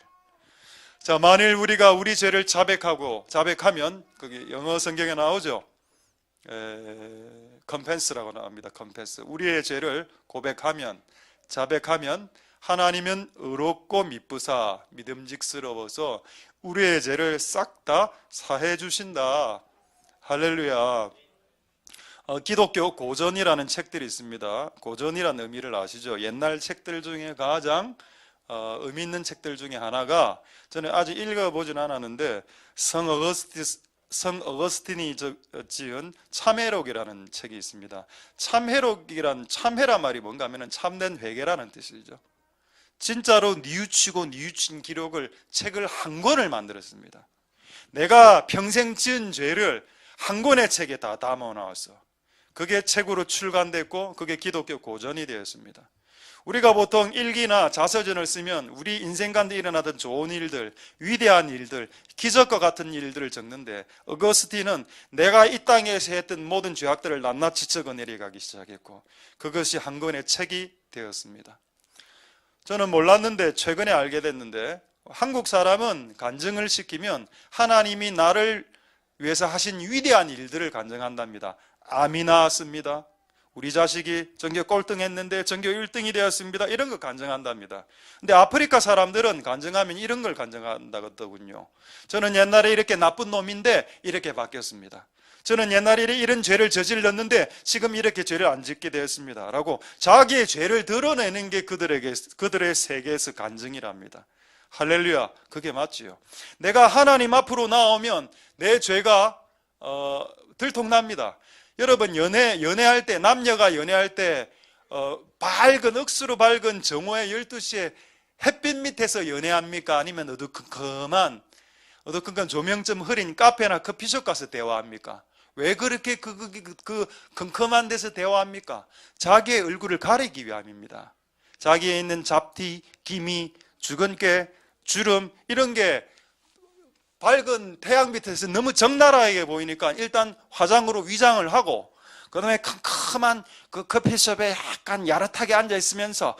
자, 만일 우리가 우리 죄를 자백하면 그게 영어 성경에 나오죠. confess라고 나옵니다. confess. 우리의 죄를 고백하면, 자백하면 하나님은 의롭고 미쁘사 믿음직스러워서 우리의 죄를 싹 다 사해 주신다. 할렐루야. 기독교 고전이라는 책들이 있습니다. 고전이라는 의미를 아시죠? 옛날 책들 중에 가장 의미 있는 책들 중에 하나가, 저는 아직 읽어보진 않았는데 성 어거스틴이 지은 참회록이라는 책이 있습니다. 참회록이란, 참회란 말이 뭔가 하면 참된 회개라는 뜻이죠. 진짜로 뉘우친 기록을, 책을 한 권을 만들었습니다. 내가 평생 지은 죄를 한 권의 책에 다 담아 나왔어. 그게 책으로 출간됐고 그게 기독교 고전이 되었습니다. 우리가 보통 일기나 자서전을 쓰면 우리 인생 가운데 일어나던 좋은 일들, 위대한 일들, 기적과 같은 일들을 적는데, 어거스틴은 내가 이 땅에서 했던 모든 죄악들을 낱낱이 적어 내려가기 시작했고 그것이 한 권의 책이 되었습니다. 저는 몰랐는데 최근에 알게 됐는데, 한국 사람은 간증을 시키면 하나님이 나를 위해서 하신 위대한 일들을 간증한답니다. 암이 나았습니다. 우리 자식이 전교 꼴등했는데 전교 1등이 되었습니다. 이런 거 간증한답니다. 근데 아프리카 사람들은 간증하면 이런 걸 간증한다거든요. 저는 옛날에 이렇게 나쁜 놈인데 이렇게 바뀌었습니다. 저는 옛날에 이런 죄를 저질렀는데 지금 이렇게 죄를 안 짓게 되었습니다. 라고 자기의 죄를 드러내는 게 그들의 세계에서 간증이랍니다. 할렐루야. 그게 맞지요. 내가 하나님 앞으로 나오면 내 죄가 들통납니다. 여러분, 연애할 때, 남녀가 연애할 때 밝은, 억수로 밝은 정오의 12시에 햇빛 밑에서 연애합니까? 아니면 어두컴컴한 조명 좀 흐린 카페나 커피숍 가서 대화합니까? 왜 그렇게 그 컴컴한 데서 대화합니까? 자기의 얼굴을 가리기 위함입니다. 자기에 있는 잡티, 기미, 주근깨, 주름, 이런 게 밝은 태양 밑에서 너무 적나라하게 보이니까 일단 화장으로 위장을 하고, 그 다음에 컴컴한 그 커피숍에 약간 야릇하게 앉아있으면서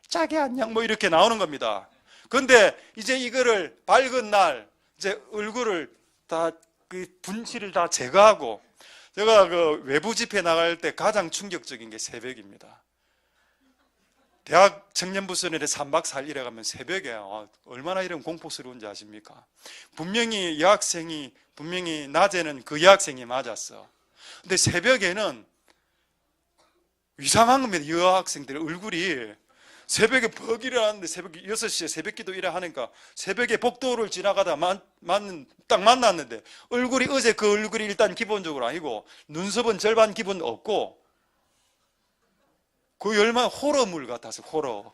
자기 안녕 뭐 이렇게 나오는 겁니다. 근데 이제 이거를 밝은 날 이제 얼굴을 다 그 분칠을 다 제거하고, 제가 그 외부 집회 나갈 때 가장 충격적인 게 새벽입니다. 대학 청년부설에 3박 4일 일해가면 새벽에 얼마나 이런 공포스러운지 아십니까? 분명히 낮에는 그 여학생이 맞았어. 근데 새벽에는 이상한 겁니다. 여학생들의 얼굴이 새벽에 벅 일어났는데, 새벽 6시에 새벽기도 일을 하니까 새벽에 복도를 지나가다 딱 만났는데 얼굴이, 어제 그 얼굴이 일단 기본적으로 아니고 눈썹은 절반 기본 없고 그 얼마나 호러물 같아서, 호러.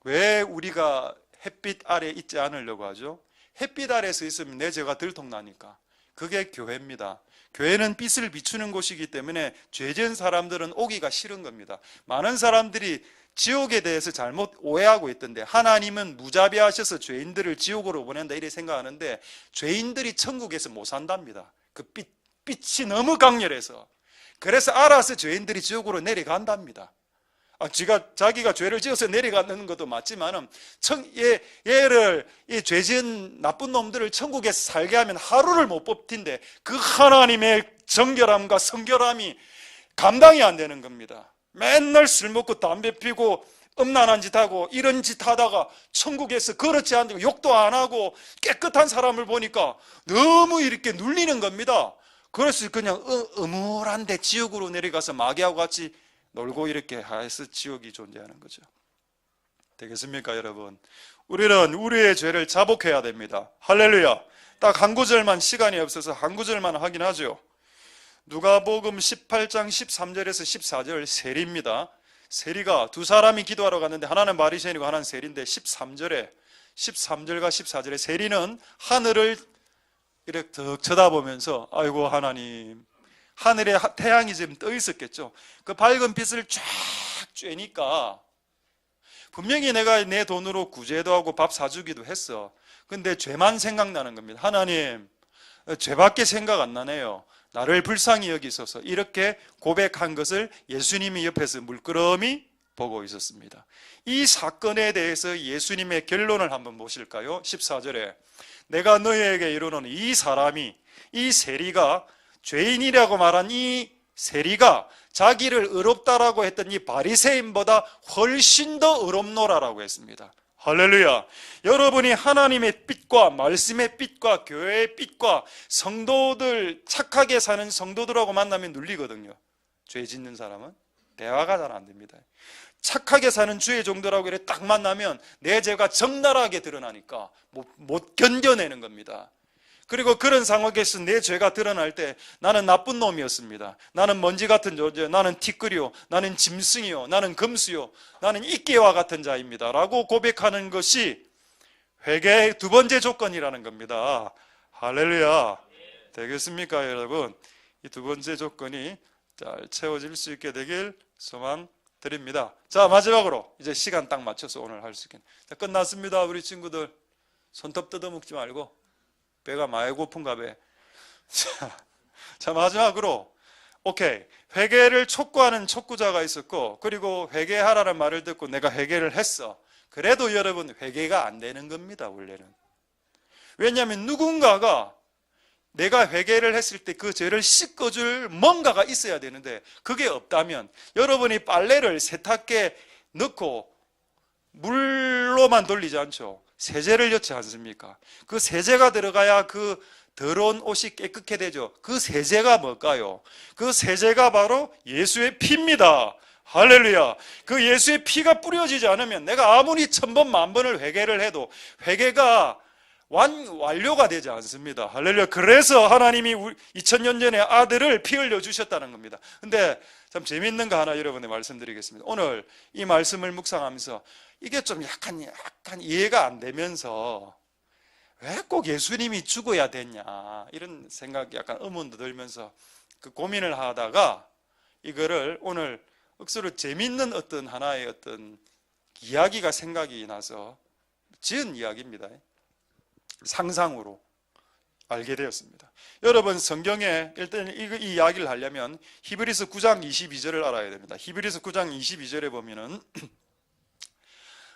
왜 우리가 햇빛 아래 있지 않으려고 하죠? 햇빛 아래에서 있으면 내 죄가 들통나니까. 그게 교회입니다. 교회는 빛을 비추는 곳이기 때문에 죄 지은 사람들은 오기가 싫은 겁니다. 많은 사람들이 지옥에 대해서 잘못 오해하고 있던데, 하나님은 무자비하셔서 죄인들을 지옥으로 보낸다 이렇게 생각하는데, 죄인들이 천국에서 못 산답니다. 그 빛이 너무 강렬해서. 그래서 알아서 죄인들이 지옥으로 내려간답니다. 자기가 죄를 지어서 내려가는 것도 맞지만은, 얘를, 이 죄 지은 나쁜 놈들을 천국에서 살게 하면 하루를 못 버틴데, 그 하나님의 정결함과 성결함이 감당이 안 되는 겁니다. 맨날 술 먹고 담배 피고 음란한 짓 하고 이런 짓 하다가 천국에서 그렇지 않고 욕도 안 하고 깨끗한 사람을 보니까 너무 이렇게 눌리는 겁니다. 그래서 그냥 음울한데 지옥으로 내려가서 마귀하고 같이 놀고 이렇게 해서 지옥이 존재하는 거죠. 되겠습니까, 여러분? 우리는 우리의 죄를 자복해야 됩니다. 할렐루야. 딱 한 구절만, 시간이 없어서 한 구절만 확인하죠. 누가복음 18장 13절에서 14절 세리입니다. 세리가 두 사람이 기도하러 갔는데 하나는 바리새인이고 하나는 세리인데, 13절과 14절에 세리는 하늘을 이렇게 더 쳐다보면서, 아이고 하나님, 하늘에 태양이 지금 떠 있었겠죠. 그 밝은 빛을 쫙 쬐니까 분명히 내가 내 돈으로 구제도 하고 밥 사주기도 했어. 근데 죄만 생각나는 겁니다. 하나님, 죄밖에 생각 안 나네요. 나를 불쌍히 여기소서. 이렇게 고백한 것을 예수님이 옆에서 물끄러미 보고 있었습니다. 이 사건에 대해서 예수님의 결론을 한번 보실까요? 14절에 내가 너희에게 이르노니 이 사람이, 이 세리가, 죄인이라고 말한 이 세리가 자기를 의롭다라고 했던 이 바리새인보다 훨씬 더 의롭노라라고 했습니다. 할렐루야. 여러분이 하나님의 빛과 말씀의 빛과 교회의 빛과 성도들, 착하게 사는 성도들하고 만나면 눌리거든요. 죄 짓는 사람은 대화가 잘 안 됩니다. 착하게 사는 주의 종들하고 이렇게 딱 만나면 내 죄가 적나라하게 드러나니까 못 견뎌내는 겁니다. 그리고 그런 상황에서 내 죄가 드러날 때 나는 나쁜 놈이었습니다. 나는 먼지 같은 존재, 나는 티끌이요, 나는 짐승이요, 나는 금수요, 나는 이끼와 같은 자입니다 라고 고백하는 것이 회개의 두 번째 조건이라는 겁니다. 할렐루야. 되겠습니까 여러분? 이 두 번째 조건이 잘 채워질 수 있게 되길 소망드립니다. 자, 마지막으로 이제 시간 딱 맞춰서 오늘 할 수 있겠네. 자, 끝났습니다. 우리 친구들 손톱 뜯어먹지 말고 배가 많이 고픈가 봐. 자, 마지막으로 오케이, 회개를 촉구하는 촉구자가 있었고, 그리고 회개하라는 말을 듣고 내가 회개를 했어. 그래도 여러분 회개가 안 되는 겁니다. 원래는. 왜냐하면 누군가가 내가 회개를 했을 때 그 죄를 씻어줄 뭔가가 있어야 되는데 그게 없다면 여러분이 빨래를 세탁기에 넣고 물로만 돌리지 않죠. 세제를 넣지 않습니까? 그 세제가 들어가야 그 더러운 옷이 깨끗해 되죠. 그 세제가 뭘까요? 그 세제가 바로 예수의 피입니다. 할렐루야. 그 예수의 피가 뿌려지지 않으면 내가 아무리 1000번 만번을 회개를 해도 회개가 완료가 되지 않습니다. 할렐루야. 그래서 하나님이 2000년 전에 아들을 피 흘려 주셨다는 겁니다. 근데 참 재밌는 거 하나 여러분에 말씀드리겠습니다. 오늘 이 말씀을 묵상하면서 이게 좀 약간 이해가 안 되면서 왜 꼭 예수님이 죽어야 되냐 이런 생각이 약간 의문도 들면서 그 고민을 하다가 이거를 오늘 억수로 재밌는 어떤 하나의 어떤 이야기가 생각이 나서 지은 이야기입니다. 상상으로 알게 되었습니다. 여러분 성경에 일단 이 이야기를 하려면 히브리서 9장 22절을 알아야 됩니다. 히브리서 9장 22절에 보면은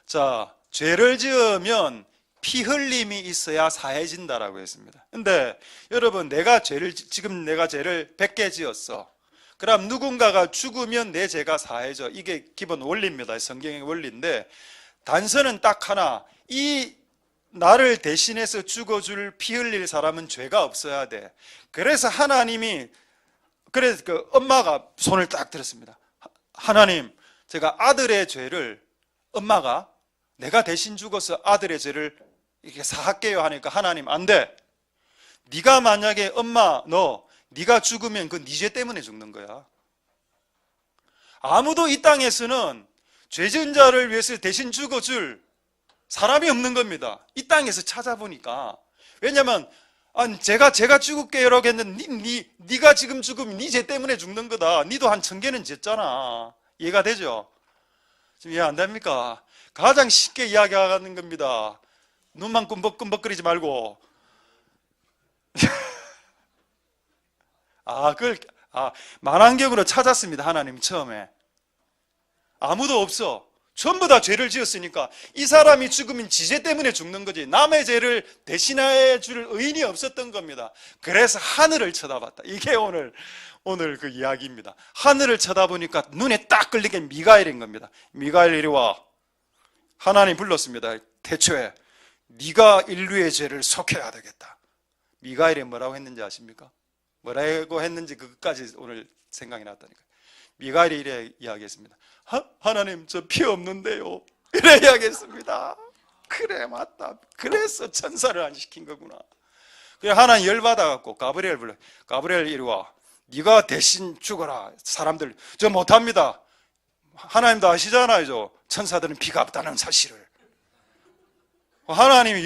자, 죄를 지으면 피 흘림이 있어야 사해진다라고 했습니다. 근데 여러분 지금 내가 죄를 100개 지었어. 그럼 누군가가 죽으면 내 죄가 사해져. 이게 기본 원리입니다. 성경의 원리인데 단서는 딱 하나. 이 나를 대신해서 죽어줄 피 흘릴 사람은 죄가 없어야 돼. 그래서 하나님이 그래서 그 엄마가 손을 딱 들었습니다. 하나님, 제가 아들의 죄를 엄마가 내가 대신 죽어서 아들의 죄를 이렇게 사할게요 하니까 하나님 안 돼. 네가 만약에 엄마 네가 죽으면 그 네 죄 때문에 죽는 거야. 아무도 이 땅에서는 죄 지은 자를 위해서 대신 죽어줄 사람이 없는 겁니다. 이 땅에서 찾아보니까. 왜냐면 제가 죽을게요라고 했는데 네가 지금 죽으면 네 죄 때문에 죽는 거다. 네도 한 1000개는 졌잖아. 이해가 되죠? 지금 이해 안 됩니까? 가장 쉽게 이야기하는 겁니다. 눈만 끔벅끔벅거리지 말고. 만환경으로 찾았습니다. 하나님 처음에. 아무도 없어. 전부 다 죄를 지었으니까 이 사람이 죽으면 지죄 때문에 죽는 거지 남의 죄를 대신해 줄 의인이 없었던 겁니다. 그래서 하늘을 쳐다봤다. 이게 오늘 그 이야기입니다. 하늘을 쳐다보니까 눈에 딱 걸리게 미가엘인 겁니다. 미가엘 이리 와. 하나님 불렀습니다. 태초에 네가 인류의 죄를 속해야 되겠다. 미가엘이 뭐라고 했는지 아십니까? 뭐라고 했는지 그것까지 오늘 생각이 났다니까요. 미가엘이 이래 이야기했습니다. 하나님 저 피 없는데요. 이래 이야기했습니다. 그래 맞다. 그래서 천사를 안 시킨 거구나. 그래 하나님 열받아갖고 가브리엘 불러. 가브리엘 이리 와. 네가 대신 죽어라. 사람들 저 못합니다. 하나님도 아시잖아요. 천사들은 피가 없다는 사실을. 하나님이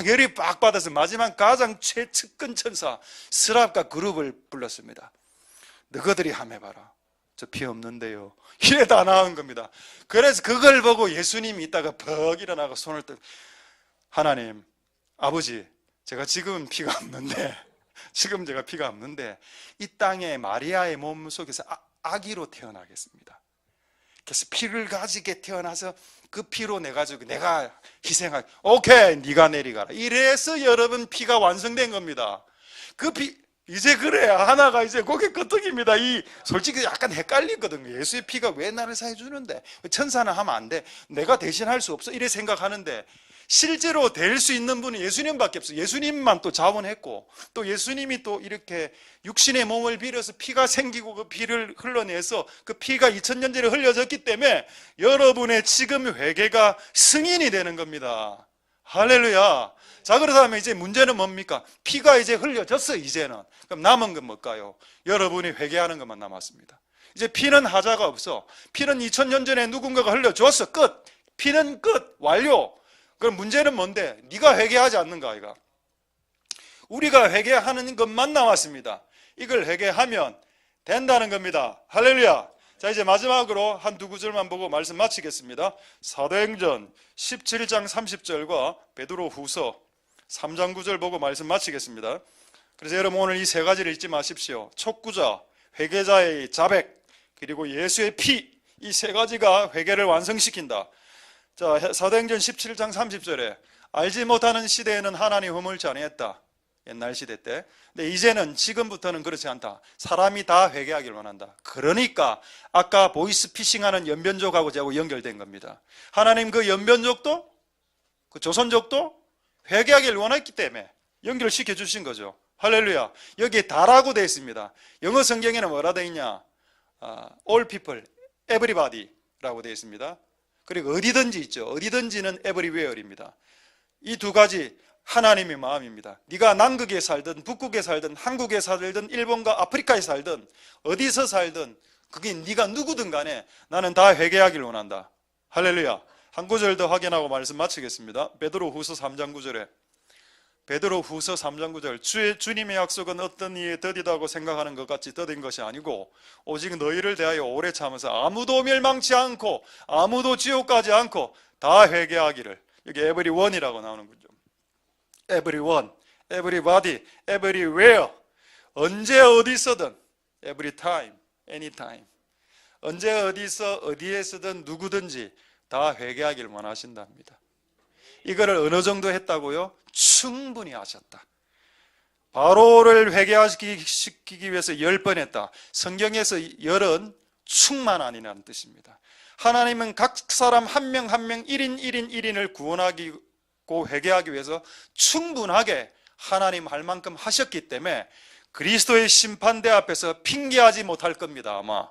열이 빡 받아서 마지막 가장 최측근 천사 스랍과 그룹을 불렀습니다. 너희들이 함해봐라. 저 피 없는데요. 이래 다 나온 겁니다. 그래서 그걸 보고 예수님이 있다가 벅 일어나고 손을 뜨고, 하나님, 아버지, 제가 지금은 피가 없는데, 지금 제가 피가 없는데 이 땅에 마리아의 몸 속에서 아기로 태어나겠습니다. 그래서 피를 가지게 태어나서 그 피로 내가 희생하게, 오케이, 네가 내리가라. 이래서 여러분 피가 완성된 겁니다. 그 피, 이제 그래야 하나가 이제 고개 끄덕입니다. 솔직히 약간 헷갈리거든요. 예수의 피가 왜 나를 사해주는데, 천사는 하면 안 돼, 내가 대신할 수 없어, 이래 생각하는데, 실제로 될 수 있는 분은 예수님밖에 없어요. 예수님만 또 자원했고, 또 예수님이 또 이렇게 육신의 몸을 빌어서 피가 생기고 그 피를 흘러내서 그 피가 2000년 전에 흘려졌기 때문에 여러분의 지금 회개가 승인이 되는 겁니다. 할렐루야. 자, 그렇다면 이제 문제는 뭡니까? 피가 이제 흘려졌어, 이제는. 그럼 남은 건 뭘까요? 여러분이 회개하는 것만 남았습니다. 이제 피는 하자가 없어. 피는 2000년 전에 누군가가 흘려줬어. 끝. 피는 끝. 완료. 그럼 문제는 뭔데? 네가 회개하지 않는가, 아이가? 우리가 회개하는 것만 남았습니다. 이걸 회개하면 된다는 겁니다. 할렐루야. 자, 이제 마지막으로 한두 구절만 보고 말씀 마치겠습니다. 사도행전 17장 30절과 베드로 후서 3장 9절 보고 말씀 마치겠습니다. 그래서 여러분 오늘 이 세 가지를 잊지 마십시오. 촉구자, 회개자의 자백, 그리고 예수의 피, 이 세 가지가 회개를 완성시킨다. 자, 사도행전 17장 30절에 알지 못하는 시대에는 하나님 허물지 아니했다. 옛날 시대 때. 근데 이제는, 지금부터는 그렇지 않다. 사람이 다 회개하길 원한다. 그러니까 아까 보이스피싱하는 연변족하고 저하고 연결된 겁니다. 하나님 그 연변족도, 그 조선족도 회개하길 원했기 때문에 연결시켜 주신 거죠. 할렐루야. 여기에 다라고 되어 있습니다. 영어 성경에는 뭐라 되어 있냐? All people, everybody라고 되어 있습니다. 그리고 어디든지 있죠. 어디든지는 everywhere입니다. 이 두 가지 하나님의 마음입니다. 네가 남극에 살든 북극에 살든 한국에 살든 일본과 아프리카에 살든 어디서 살든 그게 네가 누구든 간에 나는 다 회개하길 원한다. 할렐루야. 한 구절 더 확인하고 말씀 마치겠습니다. 베드로 후서 3장 9절에, 베드로 후서 3장 9절, 주님의 약속은 어떤 이에 더디다고 생각하는 것 같이 더딘 것이 아니고 오직 너희를 대하여 오래 참으서 아무도 멸망치 않고 아무도 지옥 가지 않고 다 회개하기를. 여기 everyone이라고 나오는 거죠. everyone, everybody, everywhere. 언제 어디서든, every time, anytime. 언제 어디서 어디에서든 누구든지 다 회개하기를 원하신답니다. 이거를 어느 정도 했다고요? 충분히 하셨다. 바로를 회개시키기 위해서 10번 했다. 성경에서 열은 충만한이라는 뜻입니다. 하나님은 각 사람 한 명 한 명 1인을 구원하고 회개하기 위해서 충분하게 하나님 할 만큼 하셨기 때문에 그리스도의 심판대 앞에서 핑계하지 못할 겁니다. 아마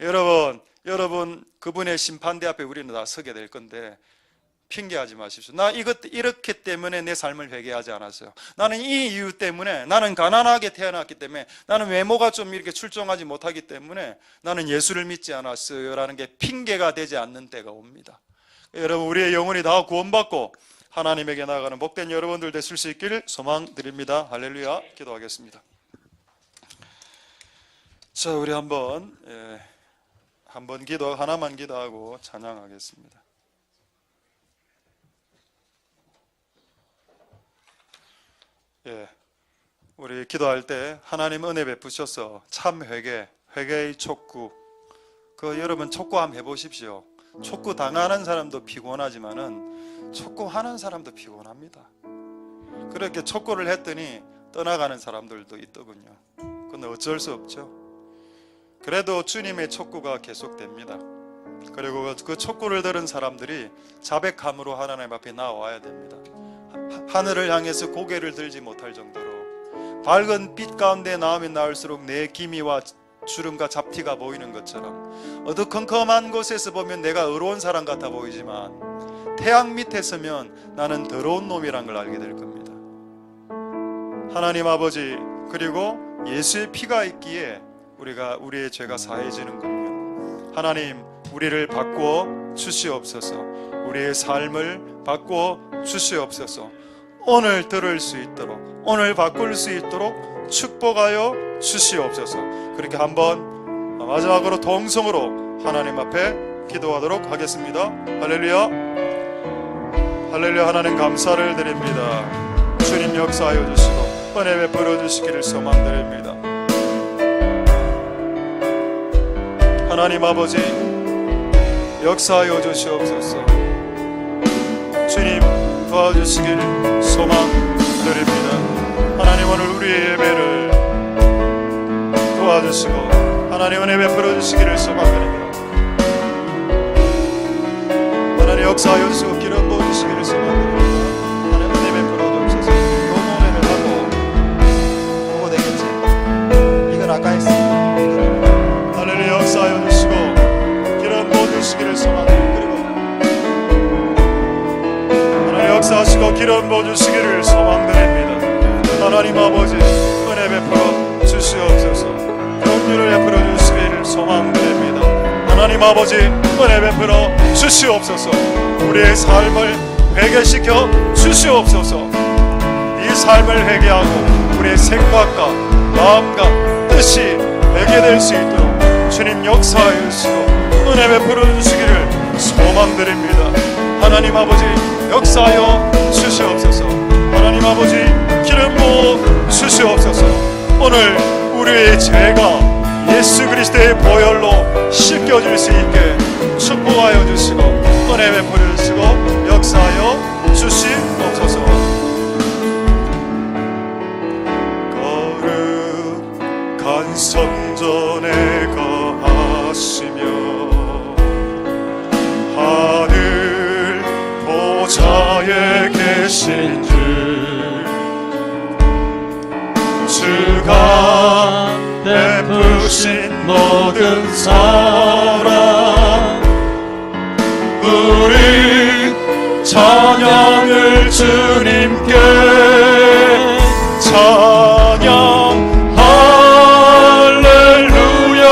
여러분 그분의 심판대 앞에 우리는 다 서게 될 건데 핑계하지 마십시오. 나 이렇기 때문에 내 삶을 회개하지 않았어요. 나는 이 이유 때문에, 나는 가난하게 태어났기 때문에, 나는 외모가 좀 이렇게 출중하지 못하기 때문에 나는 예수를 믿지 않았어요 라는 게 핑계가 되지 않는 때가 옵니다. 여러분 우리의 영혼이 다 구원받고 하나님에게 나아가는 복된 여러분들 되실 수 있기를 소망드립니다. 할렐루야. 기도하겠습니다. 자, 우리 한번 하나만 기도하고 찬양하겠습니다. 우리 기도할 때 하나님 은혜 베푸셔서 참 회개의 촉구, 여러분 촉구 한번 해보십시오. 촉구 당하는 사람도 피곤하지만은 촉구하는 사람도 피곤합니다. 그렇게 촉구를 했더니 떠나가는 사람들도 있더군요. 그건 어쩔 수 없죠. 그래도 주님의 촉구가 계속됩니다. 그리고 그 촉구를 들은 사람들이 자백함으로 하나님 앞에 나와야 됩니다. 하늘을 향해서 고개를 들지 못할 정도로 밝은 빛 가운데 나오면 나올수록 내 기미와 주름과 잡티가 보이는 것처럼 어두컴컴한 곳에서 보면 내가 의로운 사람 같아 보이지만 태양 밑에 서면 나는 더러운 놈이란 걸 알게 될 겁니다. 하나님 아버지, 그리고 예수의 피가 있기에 우리의 죄가 사해지는군요. 하나님, 우리를 바꾸어 주시옵소서. 우리의 삶을 바꾸어 주시옵소서. 오늘 들을 수 있도록, 오늘 바꿀 수 있도록 축복하여 주시옵소서. 그렇게 한번 마지막으로 동성으로 하나님 앞에 기도하도록 하겠습니다. 할렐루야. 할렐루야. 하나님 감사를 드립니다. 주님 역사하여 주시고 은혜 베풀어 주시기를 소망드립니다. 하나님 아버지 역사하여 주시옵소서. 주님 도와주시길 소망드립니다. 하나님 오늘 우리의 예배를 도와주시고 하나님 은혜 베풀어 주시기를 소망드립니다. 하나님 역사하여 주시고 기름 부어 주시기를 소망드립니다. 하나님 은혜 베풀어 주옵소서. 너무 은혜를 하고 보고 되겠지. 이건 아까 했습니다. 하나님 역사하여 주시고 기름 부어 주시기를 소망드립니다. 하나님 역사하시고 기름 부어 주시기를 소망드립니다. 하나님 아버지 은혜 베풀어 주시옵소서. 긍휼을 베풀어 주시기를 소망드립니다. 하나님 아버지 은혜 베풀어 주시옵소서. 우리의 삶을 회개시켜 주시옵소서. 이 삶을 회개하고 우리의 생각과 마음과 뜻이 회개될 수 있도록 주님 역사하여 주시고 은혜 베풀어 주시기를 소망드립니다. 하나님 아버지 역사하여 주시옵소서. 하나님 아버지 기름 부어 주시옵소서. 오늘 우리의 죄가 예수 그리스도의 보혈로 씻겨질 수 있게 축복하여 주시고 은혜 베풀어 주시고 역사하여 주시옵소서. 거룩한 성전에 거하시며 하늘 보좌에 계신 주가 베푸신 모든 사랑 우리 찬양을 주님께 찬양 할렐루야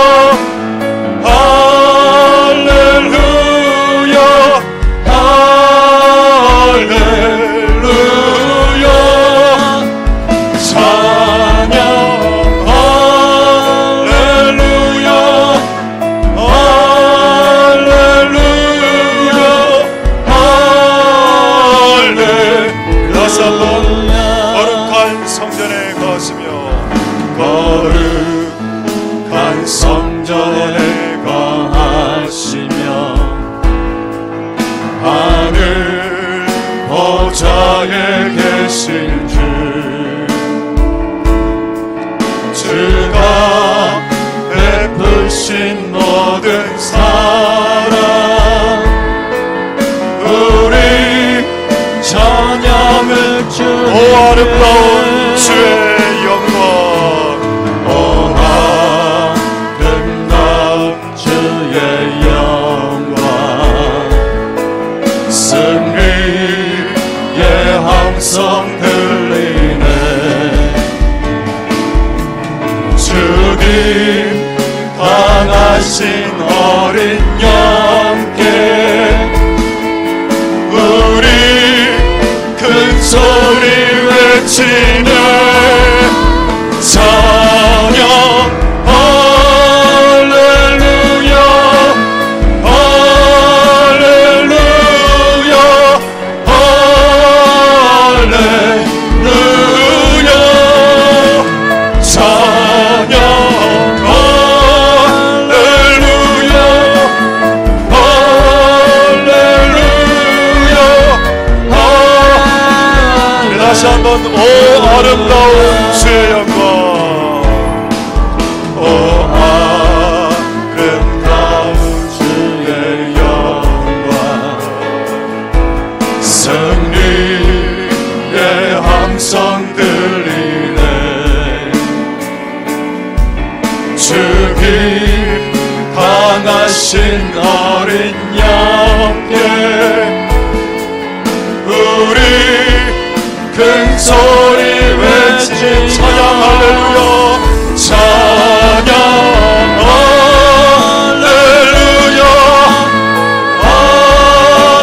할렐루야 할렐루야 찬양 거룩한 성전에 가시며 거룩한 성전에 가시며 하늘 보좌에 계신 주가 베푸신 모든 사랑 우리 찬양을 주님께 오 아름다운 주의 영광 오 아름다운 주의 영광 승리의 함성 들리네 주님 강하신 어린 양께 우리 큰 소리 외치네 찬양 할렐루야 할렐루야 할렐루야 찬양 할렐루야 할렐루야 다시 한번 오 아름다운 주의 영광 오 아름다운 주의 영광 승리의 함성 들리네 주님 강하신 어린 양께 우리 큰 소리 외치 찬양 할렐루야 찬양 할렐루야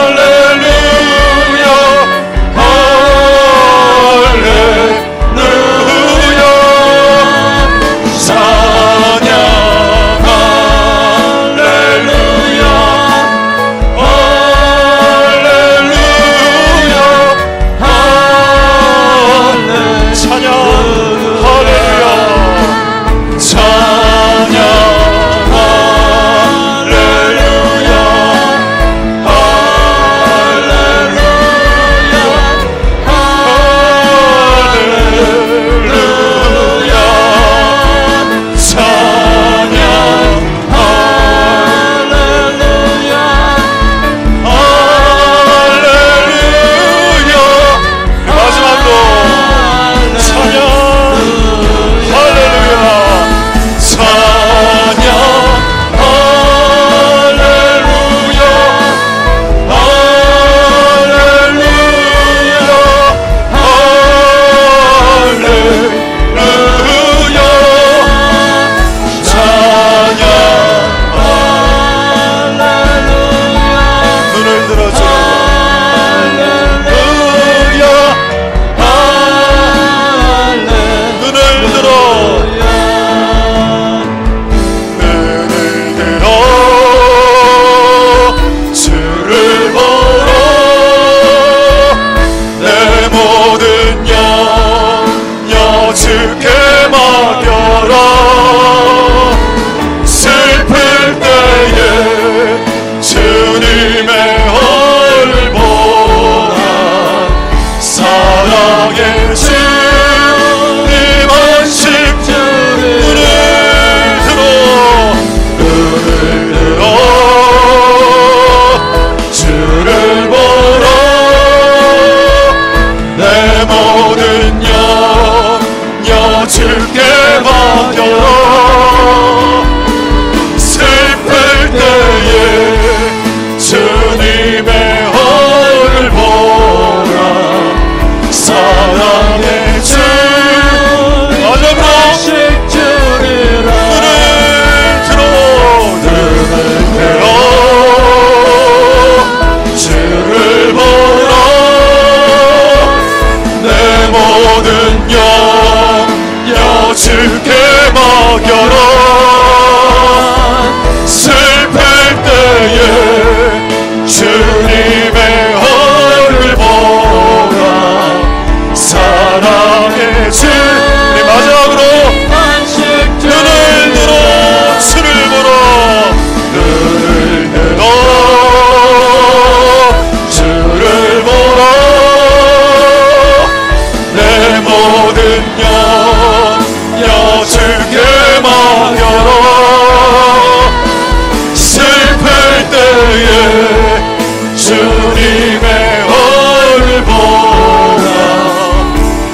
할렐루야 할렐루야 주께 맡겨라. 슬플 때에 주님의 얼굴 보라. 사랑의 주 마지막으로 주를 보라. 내 모든 영역 주께 맡겨라. 슬플 때에 주님의 얼굴 보라. 사랑의 주 마지막으로 눈을 들어 주를 보라. 눈을 들어 주를 보라. 내 모든 영역 주께 맡겨라. 슬플 때에 주님의 얼굴 보라.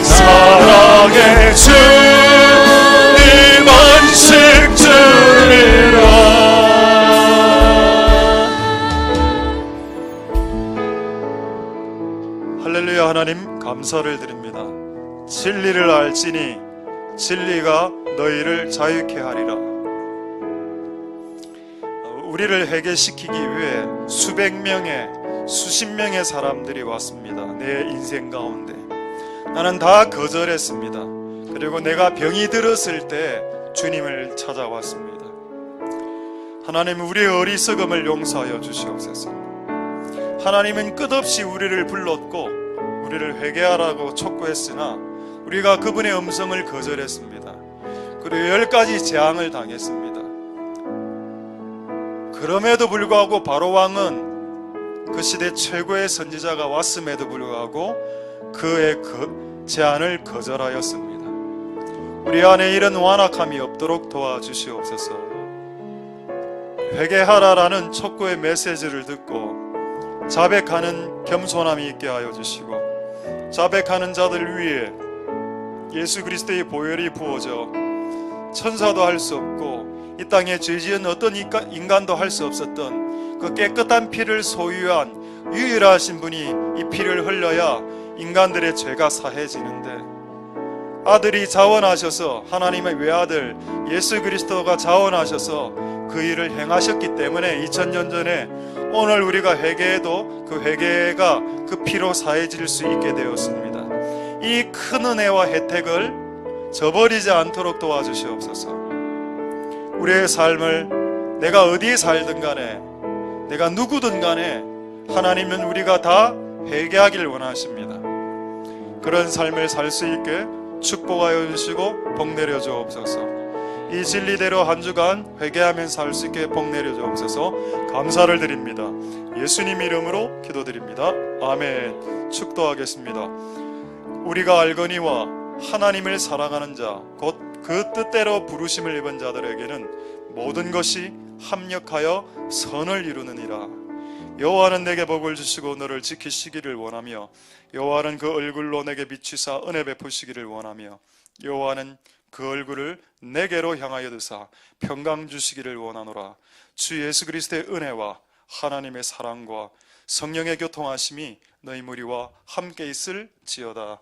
사랑의 주님 안식 주리라. 할렐루야. 하나님 감사를 드립니다. 진리를 알지니 진리가 너희를 자유케 하리라. 우리를 회개시키기 위해 수백 명의 수십 명의 사람들이 왔습니다. 내 인생 가운데 나는 다 거절했습니다. 그리고 내가 병이 들었을 때 주님을 찾아왔습니다. 하나님, 우리의 어리석음을 용서하여 주시옵소서. 하나님은 끝없이 우리를 불렀고 우리를 회개하라고 촉구했으나 우리가 그분의 음성을 거절했습니다. 그리고 10가지 재앙을 당했습니다. 그럼에도 불구하고 바로왕은 그 시대 최고의 선지자가 왔음에도 불구하고 그의 제안을 거절하였습니다. 우리 안에 이런 완악함이 없도록 도와주시옵소서. 회개하라라는 촉구의 메시지를 듣고 자백하는 겸손함이 있게 하여 주시고, 자백하는 자들 위에 예수 그리스도의 보혈이 부어져 천사도 할 수 없고 이 땅에 죄 지은 어떤 인간도 할 수 없었던 그 깨끗한 피를 소유한 유일하신 분이 이 피를 흘려야 인간들의 죄가 사해지는데, 아들이 자원하셔서, 하나님의 외아들 예수 그리스도가 자원하셔서 그 일을 행하셨기 때문에 2000년 전에 오늘 우리가 회개해도 그 회개가 그 피로 사해질 수 있게 되었습니다. 이 큰 은혜와 혜택을 저버리지 않도록 도와주시옵소서. 우리의 삶을 내가 어디에 살든 간에, 내가 누구든 간에 하나님은 우리가 다 회개하기를 원하십니다. 그런 삶을 살 수 있게 축복하여 주시고 복 내려 주옵소서. 이 진리대로 한 주간 회개하면서 살 수 있게 복 내려 주옵소서. 감사를 드립니다. 예수님 이름으로 기도드립니다. 아멘. 축도하겠습니다. 우리가 알거니와 하나님을 사랑하는 자, 곧 그 뜻대로 부르심을 입은 자들에게는 모든 것이 합력하여 선을 이루느니라. 여호와는 내게 복을 주시고 너를 지키시기를 원하며, 여호와는 그 얼굴로 내게 비추사 은혜 베푸시기를 원하며, 여호와는 그 얼굴을 내게로 향하여 드사 평강 주시기를 원하노라. 주 예수 그리스도의 은혜와 하나님의 사랑과 성령의 교통하심이 너희 무리와 함께 있을지어다.